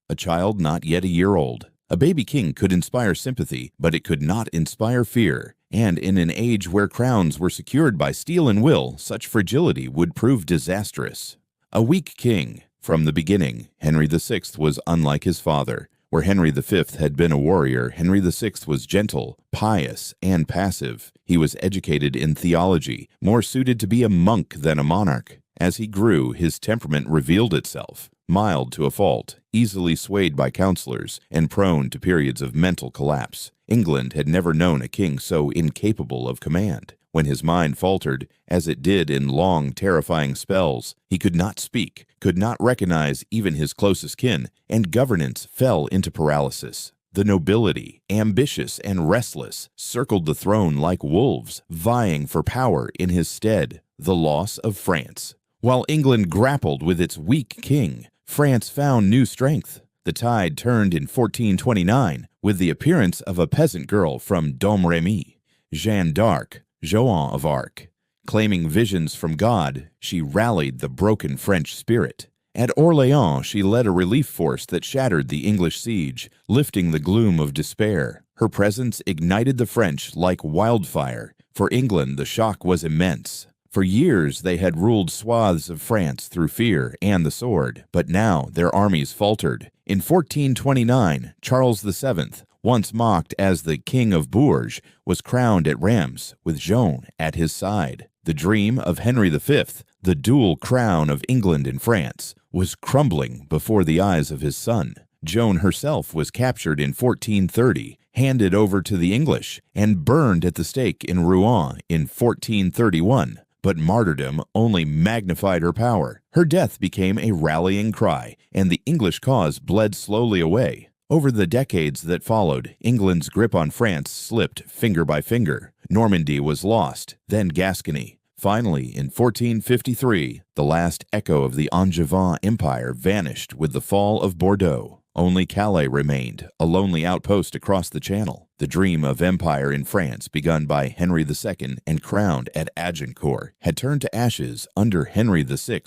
a child not yet a year old. A baby king could inspire sympathy, but it could not inspire fear, and in an age where crowns were secured by steel and will, such fragility would prove disastrous. A weak king. From the beginning, Henry VI was unlike his father. Where Henry V had been a warrior, Henry VI was gentle, pious, and passive. He was educated in theology, more suited to be a monk than a monarch. As he grew, his temperament revealed itself. Mild to a fault, easily swayed by counselors, and prone to periods of mental collapse. England had never known a king so incapable of command. When his mind faltered, as it did in long, terrifying spells, he could not speak, could not recognize even his closest kin, and governance fell into paralysis. The nobility, ambitious and restless, circled the throne like wolves, vying for power in his stead. The loss of France. While England grappled with its weak king, France found new strength. The tide turned in 1429 with the appearance of a peasant girl from Domremy, Jeanne d'Arc, Joan of Arc. Claiming visions from God, she rallied the broken French spirit. At Orléans, she led a relief force that shattered the English siege, lifting the gloom of despair. Her presence ignited the French like wildfire. For England, the shock was immense. For years, they had ruled swaths of France through fear and the sword, but now their armies faltered. In 1429, Charles VII, once mocked as the King of Bourges, was crowned at Reims with Joan at his side. The dream of Henry V, the dual crown of England and France, was crumbling before the eyes of his son. Joan herself was captured in 1430, handed over to the English, and burned at the stake in Rouen in 1431. But martyrdom only magnified her power. Her death became a rallying cry, and the English cause bled slowly away. Over the decades that followed, England's grip on France slipped finger by finger. Normandy was lost, then Gascony. Finally, in 1453, the last echo of the Angevin Empire vanished with the fall of Bordeaux. Only Calais remained, a lonely outpost across the Channel. The dream of empire in France, begun by Henry II and crowned at Agincourt, had turned to ashes under Henry VI,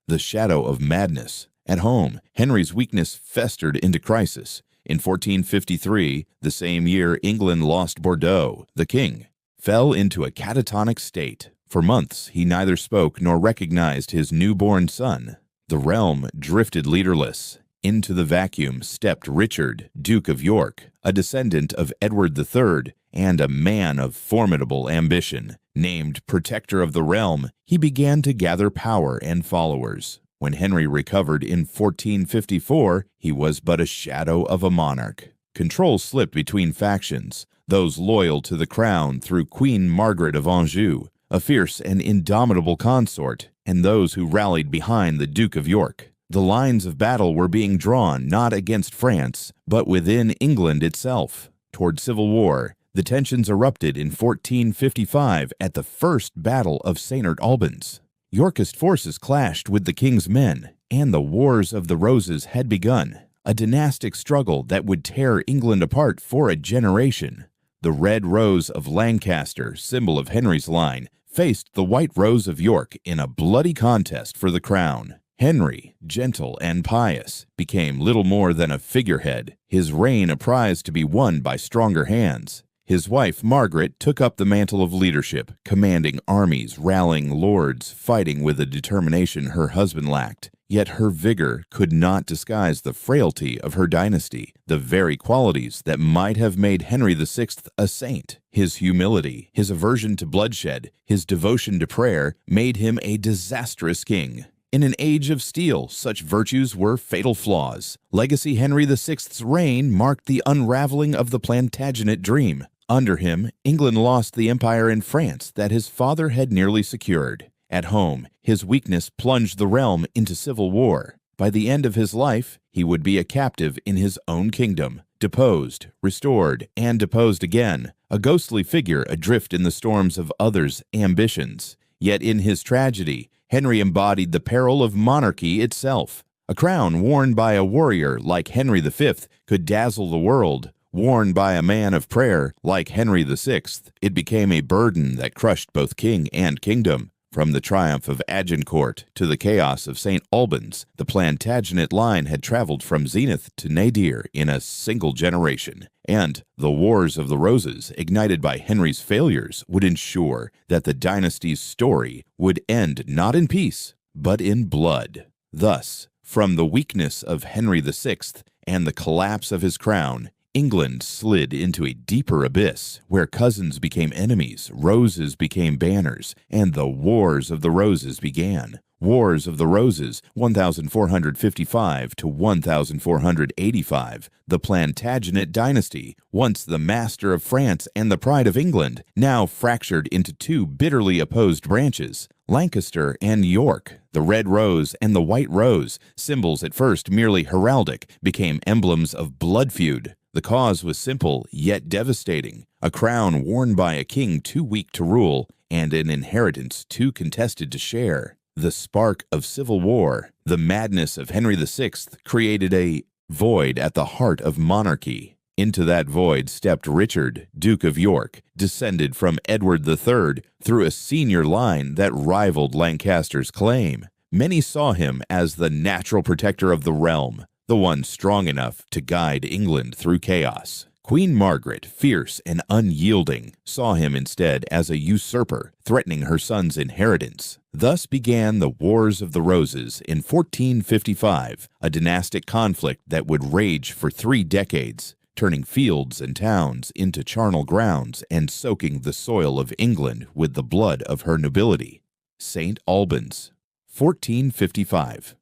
the shadow of madness. At home, Henry's weakness festered into crisis. In 1453, the same year England lost Bordeaux, the king fell into a catatonic state. For months, he neither spoke nor recognized his newborn son. The realm drifted leaderless. Into the vacuum stepped Richard, Duke of York, a descendant of Edward III and a man of formidable ambition. Named protector of the realm, he began to gather power and followers. When Henry recovered in 1454, he was but a shadow of a monarch. Control slipped between factions, those loyal to the crown through Queen Margaret of Anjou, a fierce and indomitable consort, and those who rallied behind the Duke of York. The lines of battle were being drawn not against France, but within England itself. Toward civil war, the tensions erupted in 1455 at the First Battle of St. Albans. Yorkist forces clashed with the king's men, and the Wars of the Roses had begun, a dynastic struggle that would tear England apart for a generation. The Red Rose of Lancaster, symbol of Henry's line, faced the White Rose of York in a bloody contest for the crown. Henry, gentle and pious, became little more than a figurehead, his reign a prize to be won by stronger hands. His wife, Margaret, took up the mantle of leadership, commanding armies, rallying lords, fighting with a determination her husband lacked. Yet her vigor could not disguise the frailty of her dynasty, the very qualities that might have made Henry VI a saint. His humility, his aversion to bloodshed, his devotion to prayer made him a disastrous king. In an age of steel, such virtues were fatal flaws. Legacy Henry VI's reign marked the unraveling of the Plantagenet dream. Under him, England lost the empire in France that his father had nearly secured. At home, his weakness plunged the realm into civil war. By the end of his life, he would be a captive in his own kingdom, deposed, restored, and deposed again, a ghostly figure adrift in the storms of others' ambitions. Yet in his tragedy, Henry embodied the peril of monarchy itself. A crown worn by a warrior like Henry V could dazzle the world. Worn by a man of prayer like Henry VI, it became a burden that crushed both king and kingdom. From the triumph of Agincourt to the chaos of St. Albans, the Plantagenet line had traveled from zenith to nadir in a single generation, and the Wars of the Roses, ignited by Henry's failures, would ensure that the dynasty's story would end not in peace, but in blood. Thus, from the weakness of Henry VI and the collapse of his crown, England slid into a deeper abyss where cousins became enemies, roses became banners, and the Wars of the Roses began. Wars of the Roses, 1455 to 1485. The Plantagenet dynasty, once the master of France and the pride of England, now fractured into two bitterly opposed branches. Lancaster and York, the Red Rose and the White Rose, symbols at first merely heraldic, became emblems of blood feud. The cause was simple yet devastating, a crown worn by a king too weak to rule and an inheritance too contested to share. The spark of civil war, the madness of Henry VI, created a void at the heart of monarchy. Into that void stepped Richard, Duke of York, descended from Edward III through a senior line that rivaled Lancaster's claim. Many saw him as the natural protector of the realm, the one strong enough to guide England through chaos. Queen Margaret, fierce and unyielding, saw him instead as a usurper, threatening her son's inheritance. Thus began the Wars of the Roses in 1455, a dynastic conflict that would rage for 3 decades. turning fields and towns into charnel grounds and soaking the soil of England with the blood of her nobility. St. Albans, 1455.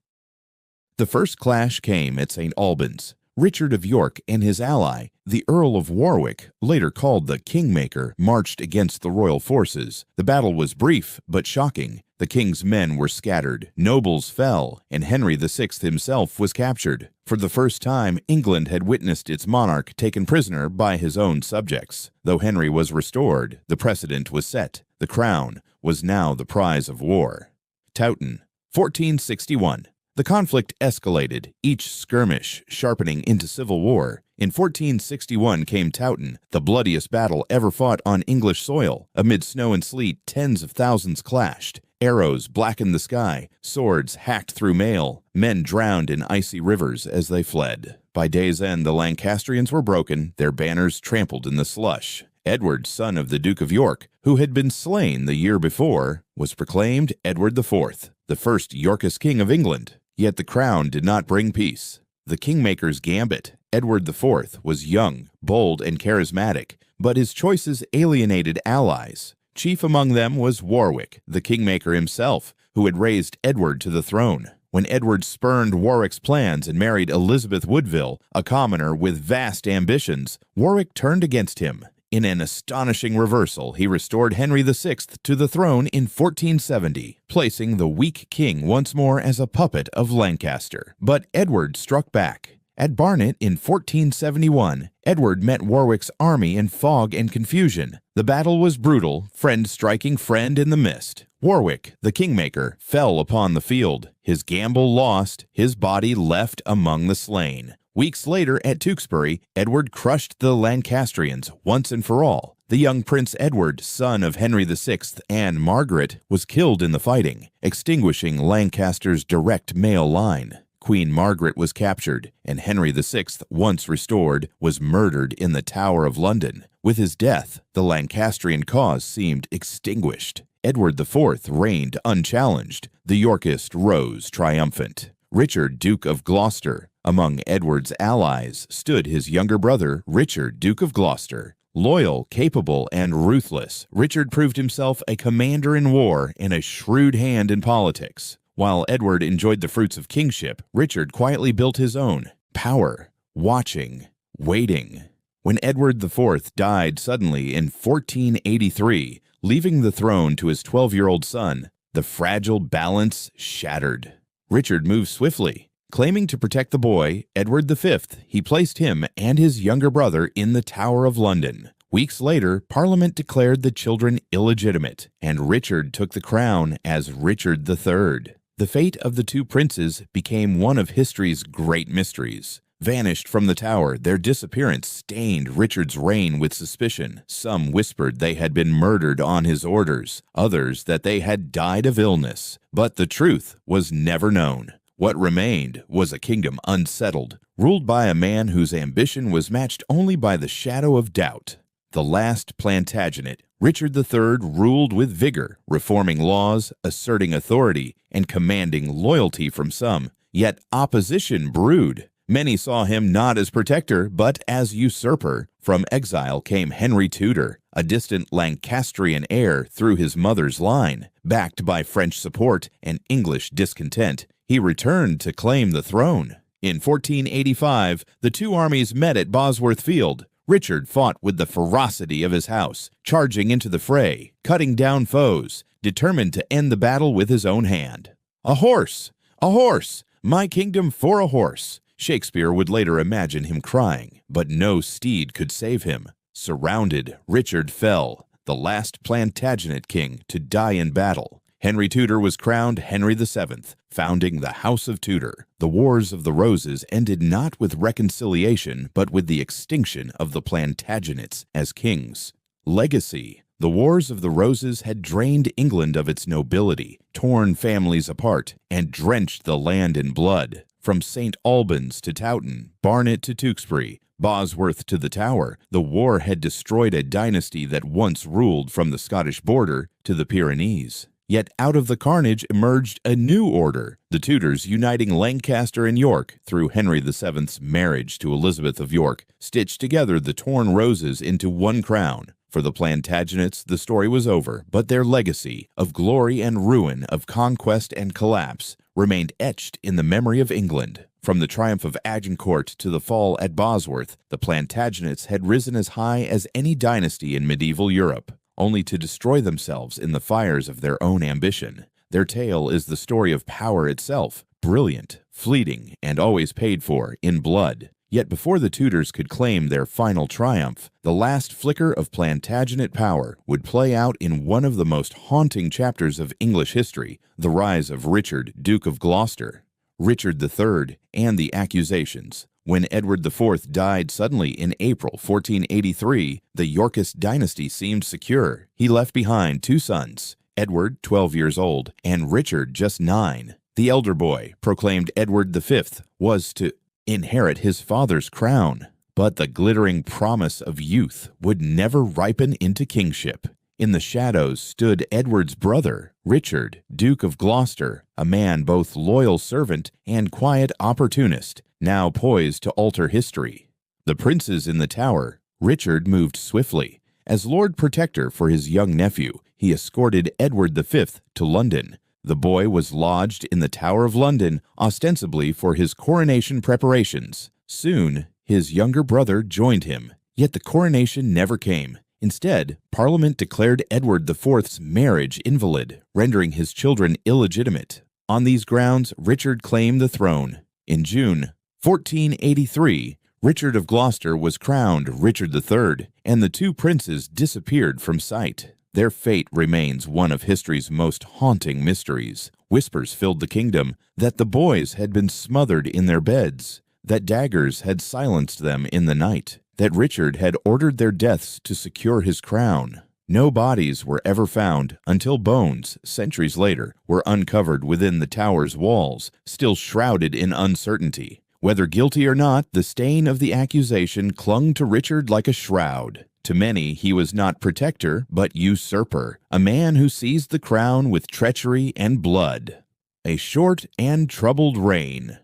The first clash came at St. Albans. Richard of York and his ally, the Earl of Warwick, later called the Kingmaker, marched against the royal forces. The battle was brief but shocking. The king's men were scattered, nobles fell, and Henry VI himself was captured. For the first time, England had witnessed its monarch taken prisoner by his own subjects. Though Henry was restored, the precedent was set. The crown was now the prize of war. Towton, 1461. The conflict escalated, each skirmish sharpening into civil war. In 1461 came Towton, the bloodiest battle ever fought on English soil. Amid snow and sleet, tens of thousands clashed. Arrows blackened the sky, swords hacked through mail, men drowned in icy rivers as they fled. By day's end, the Lancastrians were broken, their banners trampled in the slush. Edward, son of the Duke of York, who had been slain the year before, was proclaimed Edward IV, the first Yorkist king of England. Yet the crown did not bring peace. The Kingmaker's gambit, Edward IV, was young, bold, and charismatic, but his choices alienated allies. Chief among them was Warwick, the Kingmaker himself, who had raised Edward to the throne. When Edward spurned Warwick's plans and married Elizabeth Woodville, a commoner with vast ambitions, Warwick turned against him. In an astonishing reversal, he restored Henry VI to the throne in 1470, placing the weak king once more as a puppet of Lancaster. But Edward struck back. At Barnet in 1471, Edward met Warwick's army in fog and confusion. The battle was brutal, friend striking friend in the mist. Warwick, the Kingmaker, fell upon the field. His gamble lost, his body left among the slain. Weeks later at Tewkesbury, Edward crushed the Lancastrians once and for all. The young Prince Edward, son of Henry VI and Margaret, was killed in the fighting, extinguishing Lancaster's direct male line. Queen Margaret was captured, and Henry VI, once restored, was murdered in the Tower of London. With his death, the Lancastrian cause seemed extinguished. Edward IV reigned unchallenged. The Yorkist rose triumphant. Richard, Duke of Gloucester. Among Edward's allies stood his younger brother, Richard, Duke of Gloucester. Loyal, capable, and ruthless, Richard proved himself a commander in war and a shrewd hand in politics. While Edward enjoyed the fruits of kingship, Richard quietly built his own power, watching, waiting. When Edward IV died suddenly in 1483, leaving the throne to his 12-year-old son, the fragile balance shattered. Richard moved swiftly. Claiming to protect the boy, Edward V, he placed him and his younger brother in the Tower of London. Weeks later, Parliament declared the children illegitimate, and Richard took the crown as Richard III. The fate of the two princes became one of history's great mysteries. Vanished from the tower, their disappearance stained Richard's reign with suspicion. Some whispered they had been murdered on his orders, others that they had died of illness. But the truth was never known. What remained was a kingdom unsettled, ruled by a man whose ambition was matched only by the shadow of doubt. The last Plantagenet, Richard III, ruled with vigor, reforming laws, asserting authority, and commanding loyalty from some. Yet opposition brewed. Many saw him not as protector, but as usurper. From exile came Henry Tudor, a distant Lancastrian heir through his mother's line. Backed by French support and English discontent, he returned to claim the throne. In 1485, the two armies met at Bosworth Field. Richard fought with the ferocity of his house, charging into the fray, cutting down foes, determined to end the battle with his own hand. A horse! A horse! My kingdom for a horse! Shakespeare would later imagine him crying, but no steed could save him. Surrounded, Richard fell, the last Plantagenet king to die in battle. Henry Tudor was crowned Henry VII, founding the House of Tudor. The Wars of the Roses ended not with reconciliation, but with the extinction of the Plantagenets as kings. Legacy. The Wars of the Roses had drained England of its nobility, torn families apart, and drenched the land in blood. From St. Albans to Towton, Barnet to Tewkesbury, Bosworth to the Tower, the war had destroyed a dynasty that once ruled from the Scottish border to the Pyrenees. Yet out of the carnage emerged a new order, the Tudors uniting Lancaster and York through Henry VII's marriage to Elizabeth of York, stitched together the torn roses into one crown. For the Plantagenets, the story was over, but their legacy of glory and ruin, of conquest and collapse, remained etched in the memory of England. From the triumph of Agincourt to the fall at Bosworth, the Plantagenets had risen as high as any dynasty in medieval Europe, only to destroy themselves in the fires of their own ambition. Their tale is the story of power itself, brilliant, fleeting, and always paid for in blood. Yet before the Tudors could claim their final triumph, the last flicker of Plantagenet power would play out in one of the most haunting chapters of English history, the rise of Richard, Duke of Gloucester. Richard III and the accusations. When Edward IV died suddenly in April 1483, the Yorkist dynasty seemed secure. He left behind two sons, Edward, 12 years old, and Richard, just 9. The elder boy, proclaimed Edward V, was to inherit his father's crown. But the glittering promise of youth would never ripen into kingship. In the shadows stood Edward's brother, Richard, Duke of Gloucester, a man both loyal servant and quiet opportunist, now poised to alter history. The princes in the tower. Richard moved swiftly. As Lord Protector for his young nephew, he escorted Edward V to London. The boy was lodged in the Tower of London, ostensibly for his coronation preparations. Soon, his younger brother joined him. Yet the coronation never came. Instead, Parliament declared Edward IV's marriage invalid, rendering his children illegitimate. On these grounds, Richard claimed the throne. In June 1483, Richard of Gloucester was crowned Richard III, and the two princes disappeared from sight. Their fate remains one of history's most haunting mysteries. Whispers filled the kingdom that the boys had been smothered in their beds, that daggers had silenced them in the night, that Richard had ordered their deaths to secure his crown. No bodies were ever found until bones, centuries later, were uncovered within the tower's walls, still shrouded in uncertainty. Whether guilty or not, the stain of the accusation clung to Richard like a shroud. To many, he was not protector, but usurper, a man who seized the crown with treachery and blood. A short and troubled reign.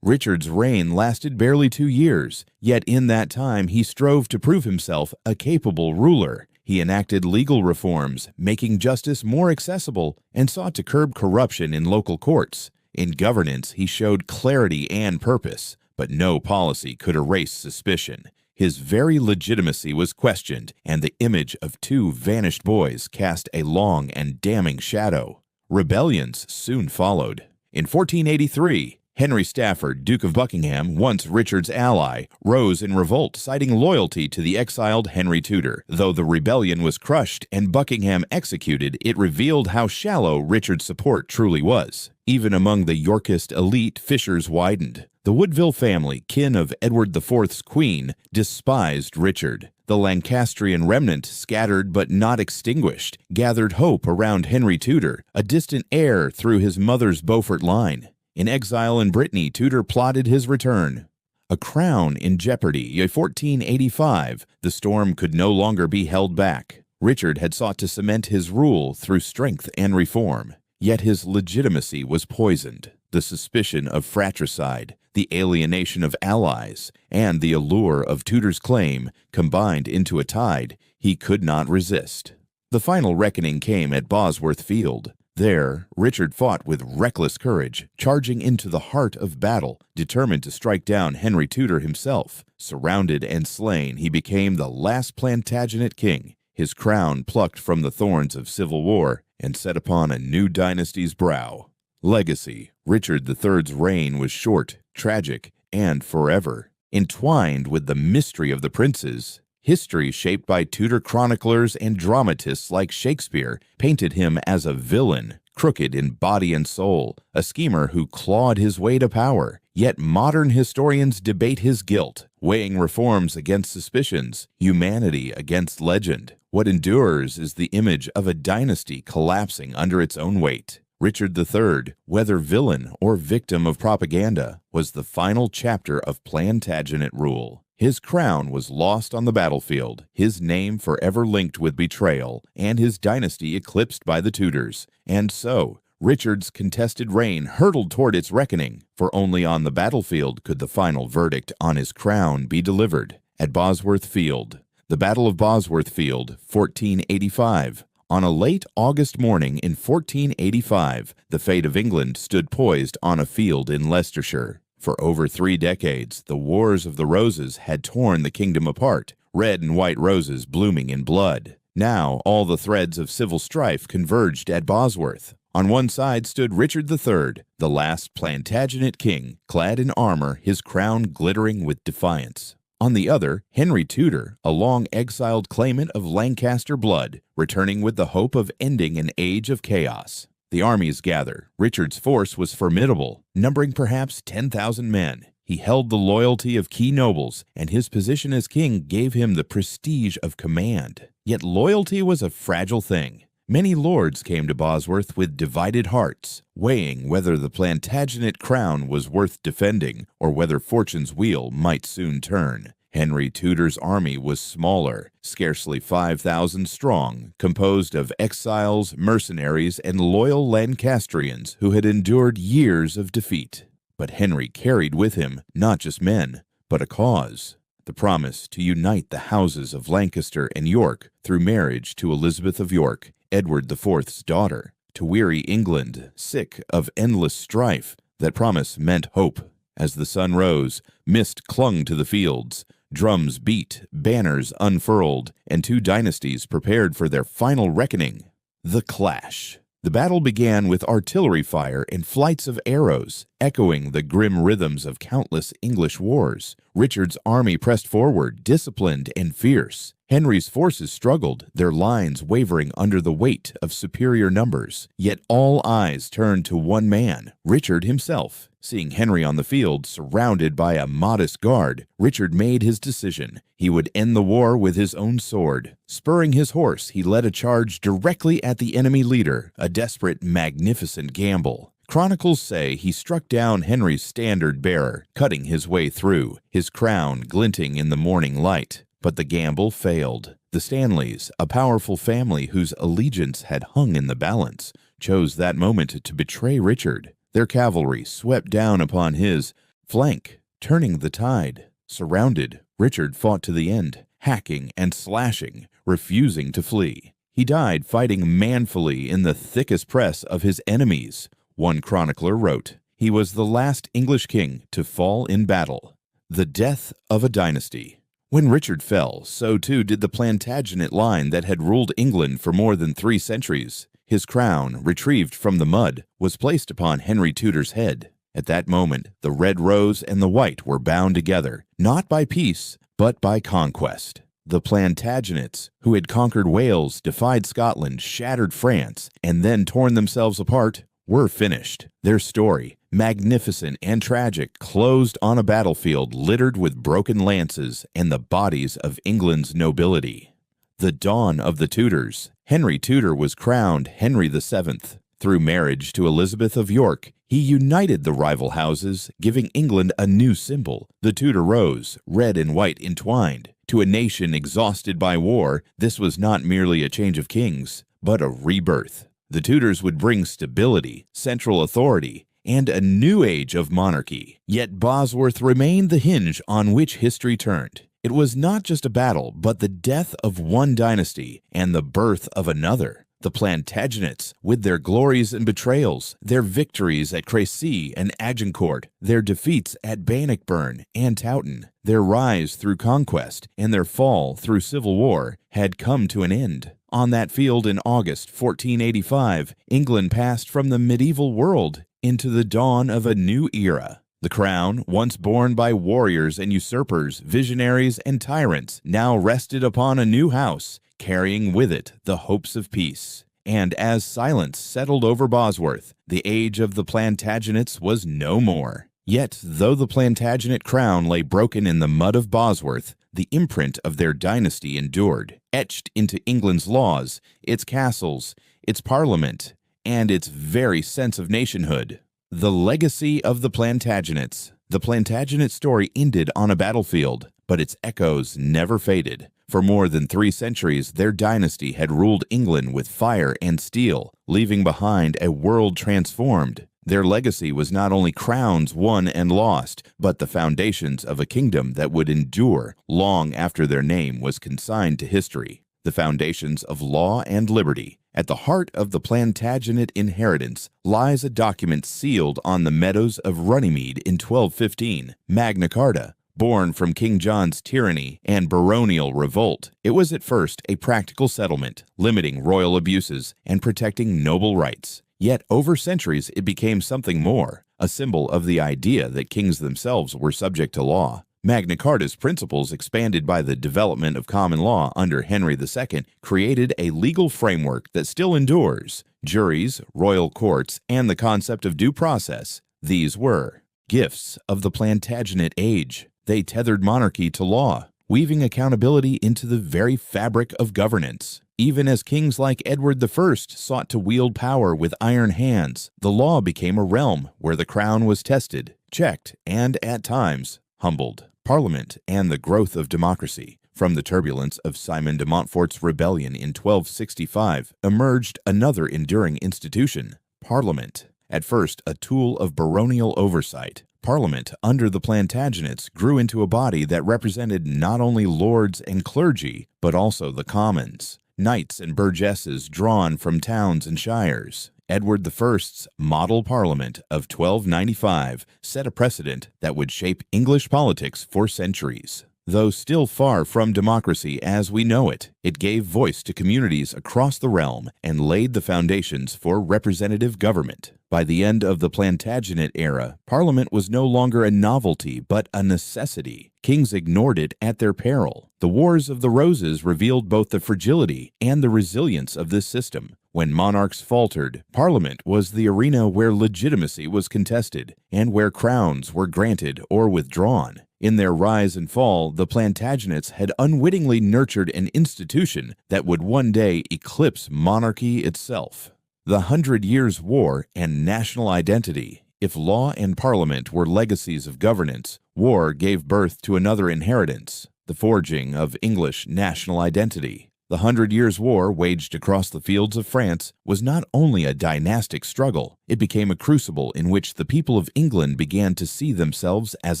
Richard's reign lasted barely 2 years, yet in that time he strove to prove himself a capable ruler. He enacted legal reforms, making justice more accessible, and sought to curb corruption in local courts. In governance, he showed clarity and purpose, but no policy could erase suspicion. His very legitimacy was questioned, and the image of two vanished boys cast a long and damning shadow. Rebellions soon followed. In 1483, Henry Stafford, Duke of Buckingham, once Richard's ally, rose in revolt, citing loyalty to the exiled Henry Tudor. Though the rebellion was crushed and Buckingham executed, it revealed how shallow Richard's support truly was. Even among the Yorkist elite, fissures widened. The Woodville family, kin of Edward IV's queen, despised Richard. The Lancastrian remnant, scattered but not extinguished, gathered hope around Henry Tudor, a distant heir through his mother's Beaufort line. In exile in Brittany, Tudor plotted his return. A crown in jeopardy. In 1485, the storm could no longer be held back. Richard had sought to cement his rule through strength and reform. Yet his legitimacy was poisoned. The suspicion of fratricide, the alienation of allies, and the allure of Tudor's claim combined into a tide he could not resist. The final reckoning came at Bosworth Field. There, Richard fought with reckless courage, charging into the heart of battle, determined to strike down Henry Tudor himself. Surrounded and slain, he became the last Plantagenet king, his crown plucked from the thorns of civil war and set upon a new dynasty's brow. Legacy. Richard III's reign was short, tragic, and forever. Entwined with the mystery of the princes, history shaped by Tudor chroniclers and dramatists like Shakespeare painted him as a villain, crooked in body and soul, a schemer who clawed his way to power. Yet modern historians debate his guilt, weighing reforms against suspicions, humanity against legend. What endures is the image of a dynasty collapsing under its own weight. Richard III, whether villain or victim of propaganda, was the final chapter of Plantagenet rule. His crown was lost on the battlefield, his name forever linked with betrayal, and his dynasty eclipsed by the Tudors. And so, Richard's contested reign hurtled toward its reckoning, for only on the battlefield could the final verdict on his crown be delivered. At Bosworth Field. The Battle of Bosworth Field, 1485. On a late August morning in 1485, the fate of England stood poised on a field in Leicestershire. For over 3 decades, the Wars of the Roses had torn the kingdom apart, red and white roses blooming in blood. Now all the threads of civil strife converged at Bosworth. On one side stood Richard III, the last Plantagenet king, clad in armor, his crown glittering with defiance. On the other, Henry Tudor, a long-exiled claimant of Lancaster blood, returning with the hope of ending an age of chaos. The armies gather. Richard's force was formidable, numbering perhaps 10,000 men. He held the loyalty of key nobles, and his position as king gave him the prestige of command. Yet loyalty was a fragile thing. Many lords came to Bosworth with divided hearts, weighing whether the Plantagenet crown was worth defending or whether fortune's wheel might soon turn. Henry Tudor's army was smaller, scarcely 5,000 strong, composed of exiles, mercenaries, and loyal Lancastrians who had endured years of defeat. But Henry carried with him not just men, but a cause. The promise to unite the houses of Lancaster and York through marriage to Elizabeth of York, Edward IV's daughter, to weary England, sick of endless strife. That promise meant hope. As the sun rose, mist clung to the fields, drums beat, banners unfurled, and 2 dynasties prepared for their final reckoning. The clash. The battle began with artillery fire and flights of arrows, echoing the grim rhythms of countless English wars. Richard's army pressed forward, disciplined and fierce. Henry's forces struggled, their lines wavering under the weight of superior numbers. Yet all eyes turned to one man, Richard himself. Seeing Henry on the field, surrounded by a modest guard, Richard made his decision. He would end the war with his own sword. Spurring his horse, he led a charge directly at the enemy leader, a desperate, magnificent gamble. Chronicles say he struck down Henry's standard-bearer, cutting his way through, his crown glinting in the morning light. But the gamble failed. The Stanleys, a powerful family whose allegiance had hung in the balance, chose that moment to betray Richard. Their cavalry swept down upon his flank, turning the tide. Surrounded, Richard fought to the end, hacking and slashing, refusing to flee. He died fighting manfully in the thickest press of his enemies. One chronicler wrote, "He was the last English king to fall in battle." The death of a dynasty. When Richard fell, so too did the Plantagenet line that had ruled England for more than 3 centuries. His crown, retrieved from the mud, was placed upon Henry Tudor's head. At that moment, the red rose and the white were bound together, not by peace, but by conquest. The Plantagenets, who had conquered Wales, defied Scotland, shattered France, and then torn themselves apart, were finished. Their story, magnificent and tragic, closed on a battlefield littered with broken lances and the bodies of England's nobility. The dawn of the Tudors. Henry Tudor was crowned Henry VII. Through marriage to Elizabeth of York, he united the rival houses, giving England a new symbol, the Tudor rose, red and white entwined. To a nation exhausted by war, this was not merely a change of kings, but a rebirth. The Tudors would bring stability, central authority, and a new age of monarchy. Yet Bosworth remained the hinge on which history turned. It was not just a battle, but the death of one dynasty and the birth of another. The Plantagenets, with their glories and betrayals, their victories at Crises and Agincourt, their defeats at Bannockburn and Towton, their rise through conquest, and their fall through civil war, had come to an end. On that field in August 1485, England passed from the medieval world into the dawn of a new era. The crown, once borne by warriors and usurpers, visionaries and tyrants, now rested upon a new house, carrying with it the hopes of peace. And as silence settled over Bosworth, the age of the Plantagenets was no more. Yet, though the Plantagenet crown lay broken in the mud of Bosworth, the imprint of their dynasty endured, etched into England's laws, its castles, its parliament, and its very sense of nationhood. The legacy of the Plantagenets. The Plantagenet story ended on a battlefield, but its echoes never faded. For more than 3 centuries, their dynasty had ruled England with fire and steel, leaving behind a world transformed. Their legacy was not only crowns won and lost, but the foundations of a kingdom that would endure long after their name was consigned to history. The foundations of law and liberty. At the heart of the Plantagenet inheritance lies a document sealed on the meadows of Runnymede in 1215, Magna Carta. Born from King John's tyranny and baronial revolt, it was at first a practical settlement, limiting royal abuses and protecting noble rights. Yet over centuries it became something more, a symbol of the idea that kings themselves were subject to law. Magna Carta's principles, expanded by the development of common law under Henry II, created a legal framework that still endures: juries, royal courts, and the concept of due process. These were gifts of the Plantagenet age. They tethered monarchy to law, weaving accountability into the very fabric of governance. Even as kings like Edward I sought to wield power with iron hands, the law became a realm where the crown was tested, checked, and, at times, humbled. Parliament and the growth of democracy. From the turbulence of Simon de Montfort's rebellion in 1265 emerged another enduring institution, Parliament. At first a tool of baronial oversight, Parliament under the Plantagenets grew into a body that represented not only lords and clergy, but also the commons, knights and burgesses drawn from towns and shires. Edward I's Model Parliament of 1295 set a precedent that would shape English politics for centuries. Though still far from democracy as we know it, it gave voice to communities across the realm and laid the foundations for representative government. By the end of the Plantagenet era, Parliament was no longer a novelty but a necessity. Kings ignored it at their peril. The Wars of the Roses revealed both the fragility and the resilience of this system. When monarchs faltered, Parliament was the arena where legitimacy was contested and where crowns were granted or withdrawn. In their rise and fall, the Plantagenets had unwittingly nurtured an institution that would one day eclipse monarchy itself. The 100 Years' War and national identity. If law and parliament were legacies of governance, war gave birth to another inheritance, the forging of English national identity. The 100 Years' War, waged across the fields of France, was not only a dynastic struggle, it became a crucible in which the people of England began to see themselves as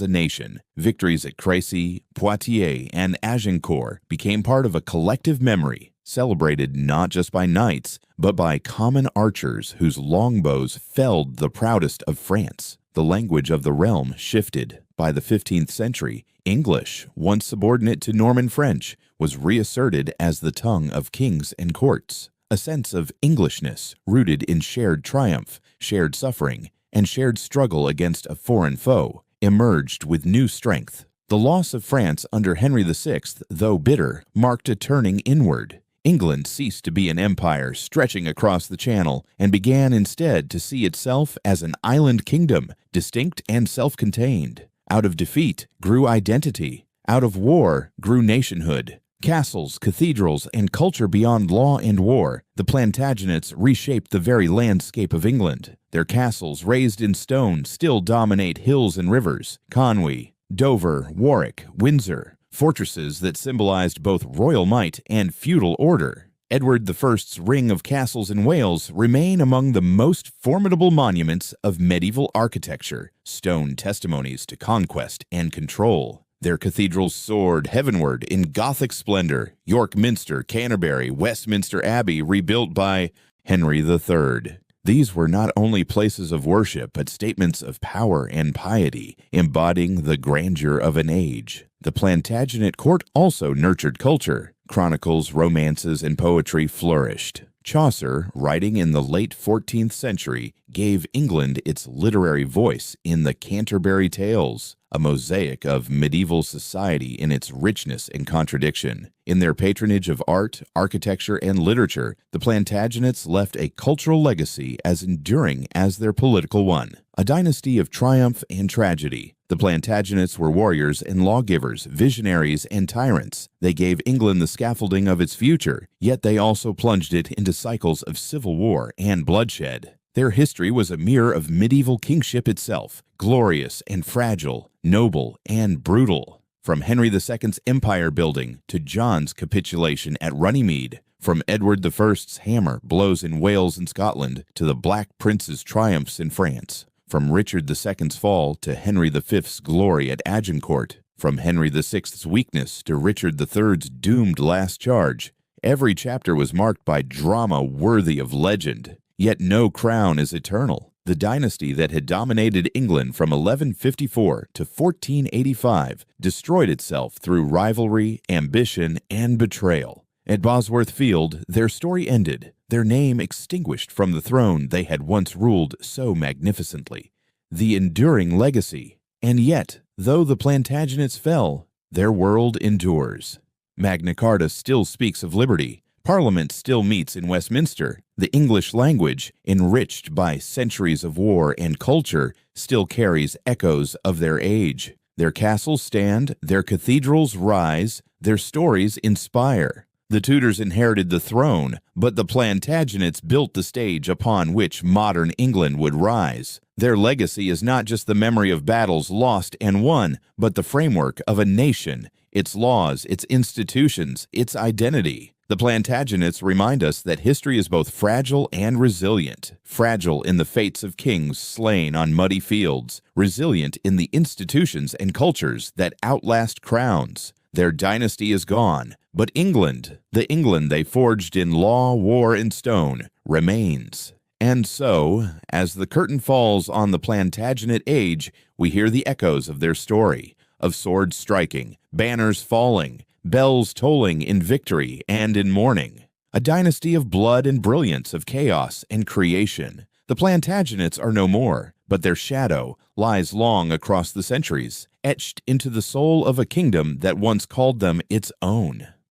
a nation. Victories at Crises, Poitiers, and Agincourt became part of a collective memory, celebrated not just by knights, but by common archers whose longbows felled the proudest of France. The language of the realm shifted. By the 15th century, English, once subordinate to Norman French, was reasserted as the tongue of kings and courts. A sense of Englishness, rooted in shared triumph, shared suffering, and shared struggle against a foreign foe, emerged with new strength. The loss of France under Henry VI, though bitter, marked a turning inward. England ceased to be an empire stretching across the Channel and began instead to see itself as an island kingdom, distinct and self-contained. Out of defeat grew identity. Out of war grew nationhood. Castles, cathedrals, and culture beyond law and war, the Plantagenets reshaped the very landscape of England. Their castles, raised in stone, still dominate hills and rivers. Conwy, Dover, Warwick, Windsor, fortresses that symbolized both royal might and feudal order. Edward I's ring of castles in Wales remain among the most formidable monuments of medieval architecture, stone testimonies to conquest and control. Their cathedrals soared heavenward in Gothic splendor. York Minster, Canterbury, Westminster Abbey, rebuilt by Henry III. These were not only places of worship, but statements of power and piety, embodying the grandeur of an age. The Plantagenet court also nurtured culture. Chronicles, romances, and poetry flourished. Chaucer, writing in the late 14th century, gave England its literary voice in the Canterbury Tales, a mosaic of medieval society in its richness and contradiction. In their patronage of art, architecture, and literature, the Plantagenets left a cultural legacy as enduring as their political one. A dynasty of triumph and tragedy. The Plantagenets were warriors and lawgivers, visionaries and tyrants. They gave England the scaffolding of its future, yet they also plunged it into cycles of civil war and bloodshed. Their history was a mirror of medieval kingship itself, glorious and fragile, noble and brutal. From Henry II's empire building to John's capitulation at Runnymede, from Edward I's hammer blows in Wales and Scotland to the Black Prince's triumphs in France, from Richard II's fall to Henry V's glory at Agincourt, from Henry VI's weakness to Richard III's doomed last charge, every chapter was marked by drama worthy of legend. Yet no crown is eternal. The dynasty that had dominated England from 1154 to 1485 destroyed itself through rivalry, ambition, and betrayal. At Bosworth Field, their story ended, their name extinguished from the throne they had once ruled so magnificently. The enduring legacy. And yet, though the Plantagenets fell, their world endures. Magna Carta still speaks of liberty. Parliament still meets in Westminster. The English language, enriched by centuries of war and culture, still carries echoes of their age. Their castles stand, their cathedrals rise, their stories inspire. The Tudors inherited the throne, but the Plantagenets built the stage upon which modern England would rise. Their legacy is not just the memory of battles lost and won, but the framework of a nation, its laws, its institutions, its identity. The Plantagenets remind us that history is both fragile and resilient. Fragile in the fates of kings slain on muddy fields, resilient in the institutions and cultures that outlast crowns. Their dynasty is gone, but England, the England they forged in law, war, and stone, remains. And so, as the curtain falls on the Plantagenet age, we hear the echoes of their story, of swords striking, banners falling, bells tolling in victory and in mourning. A dynasty of blood and brilliance, of chaos and creation. The Plantagenets are no more, but their shadow lies long across the centuries, etched into the soul of a kingdom that once called them its own.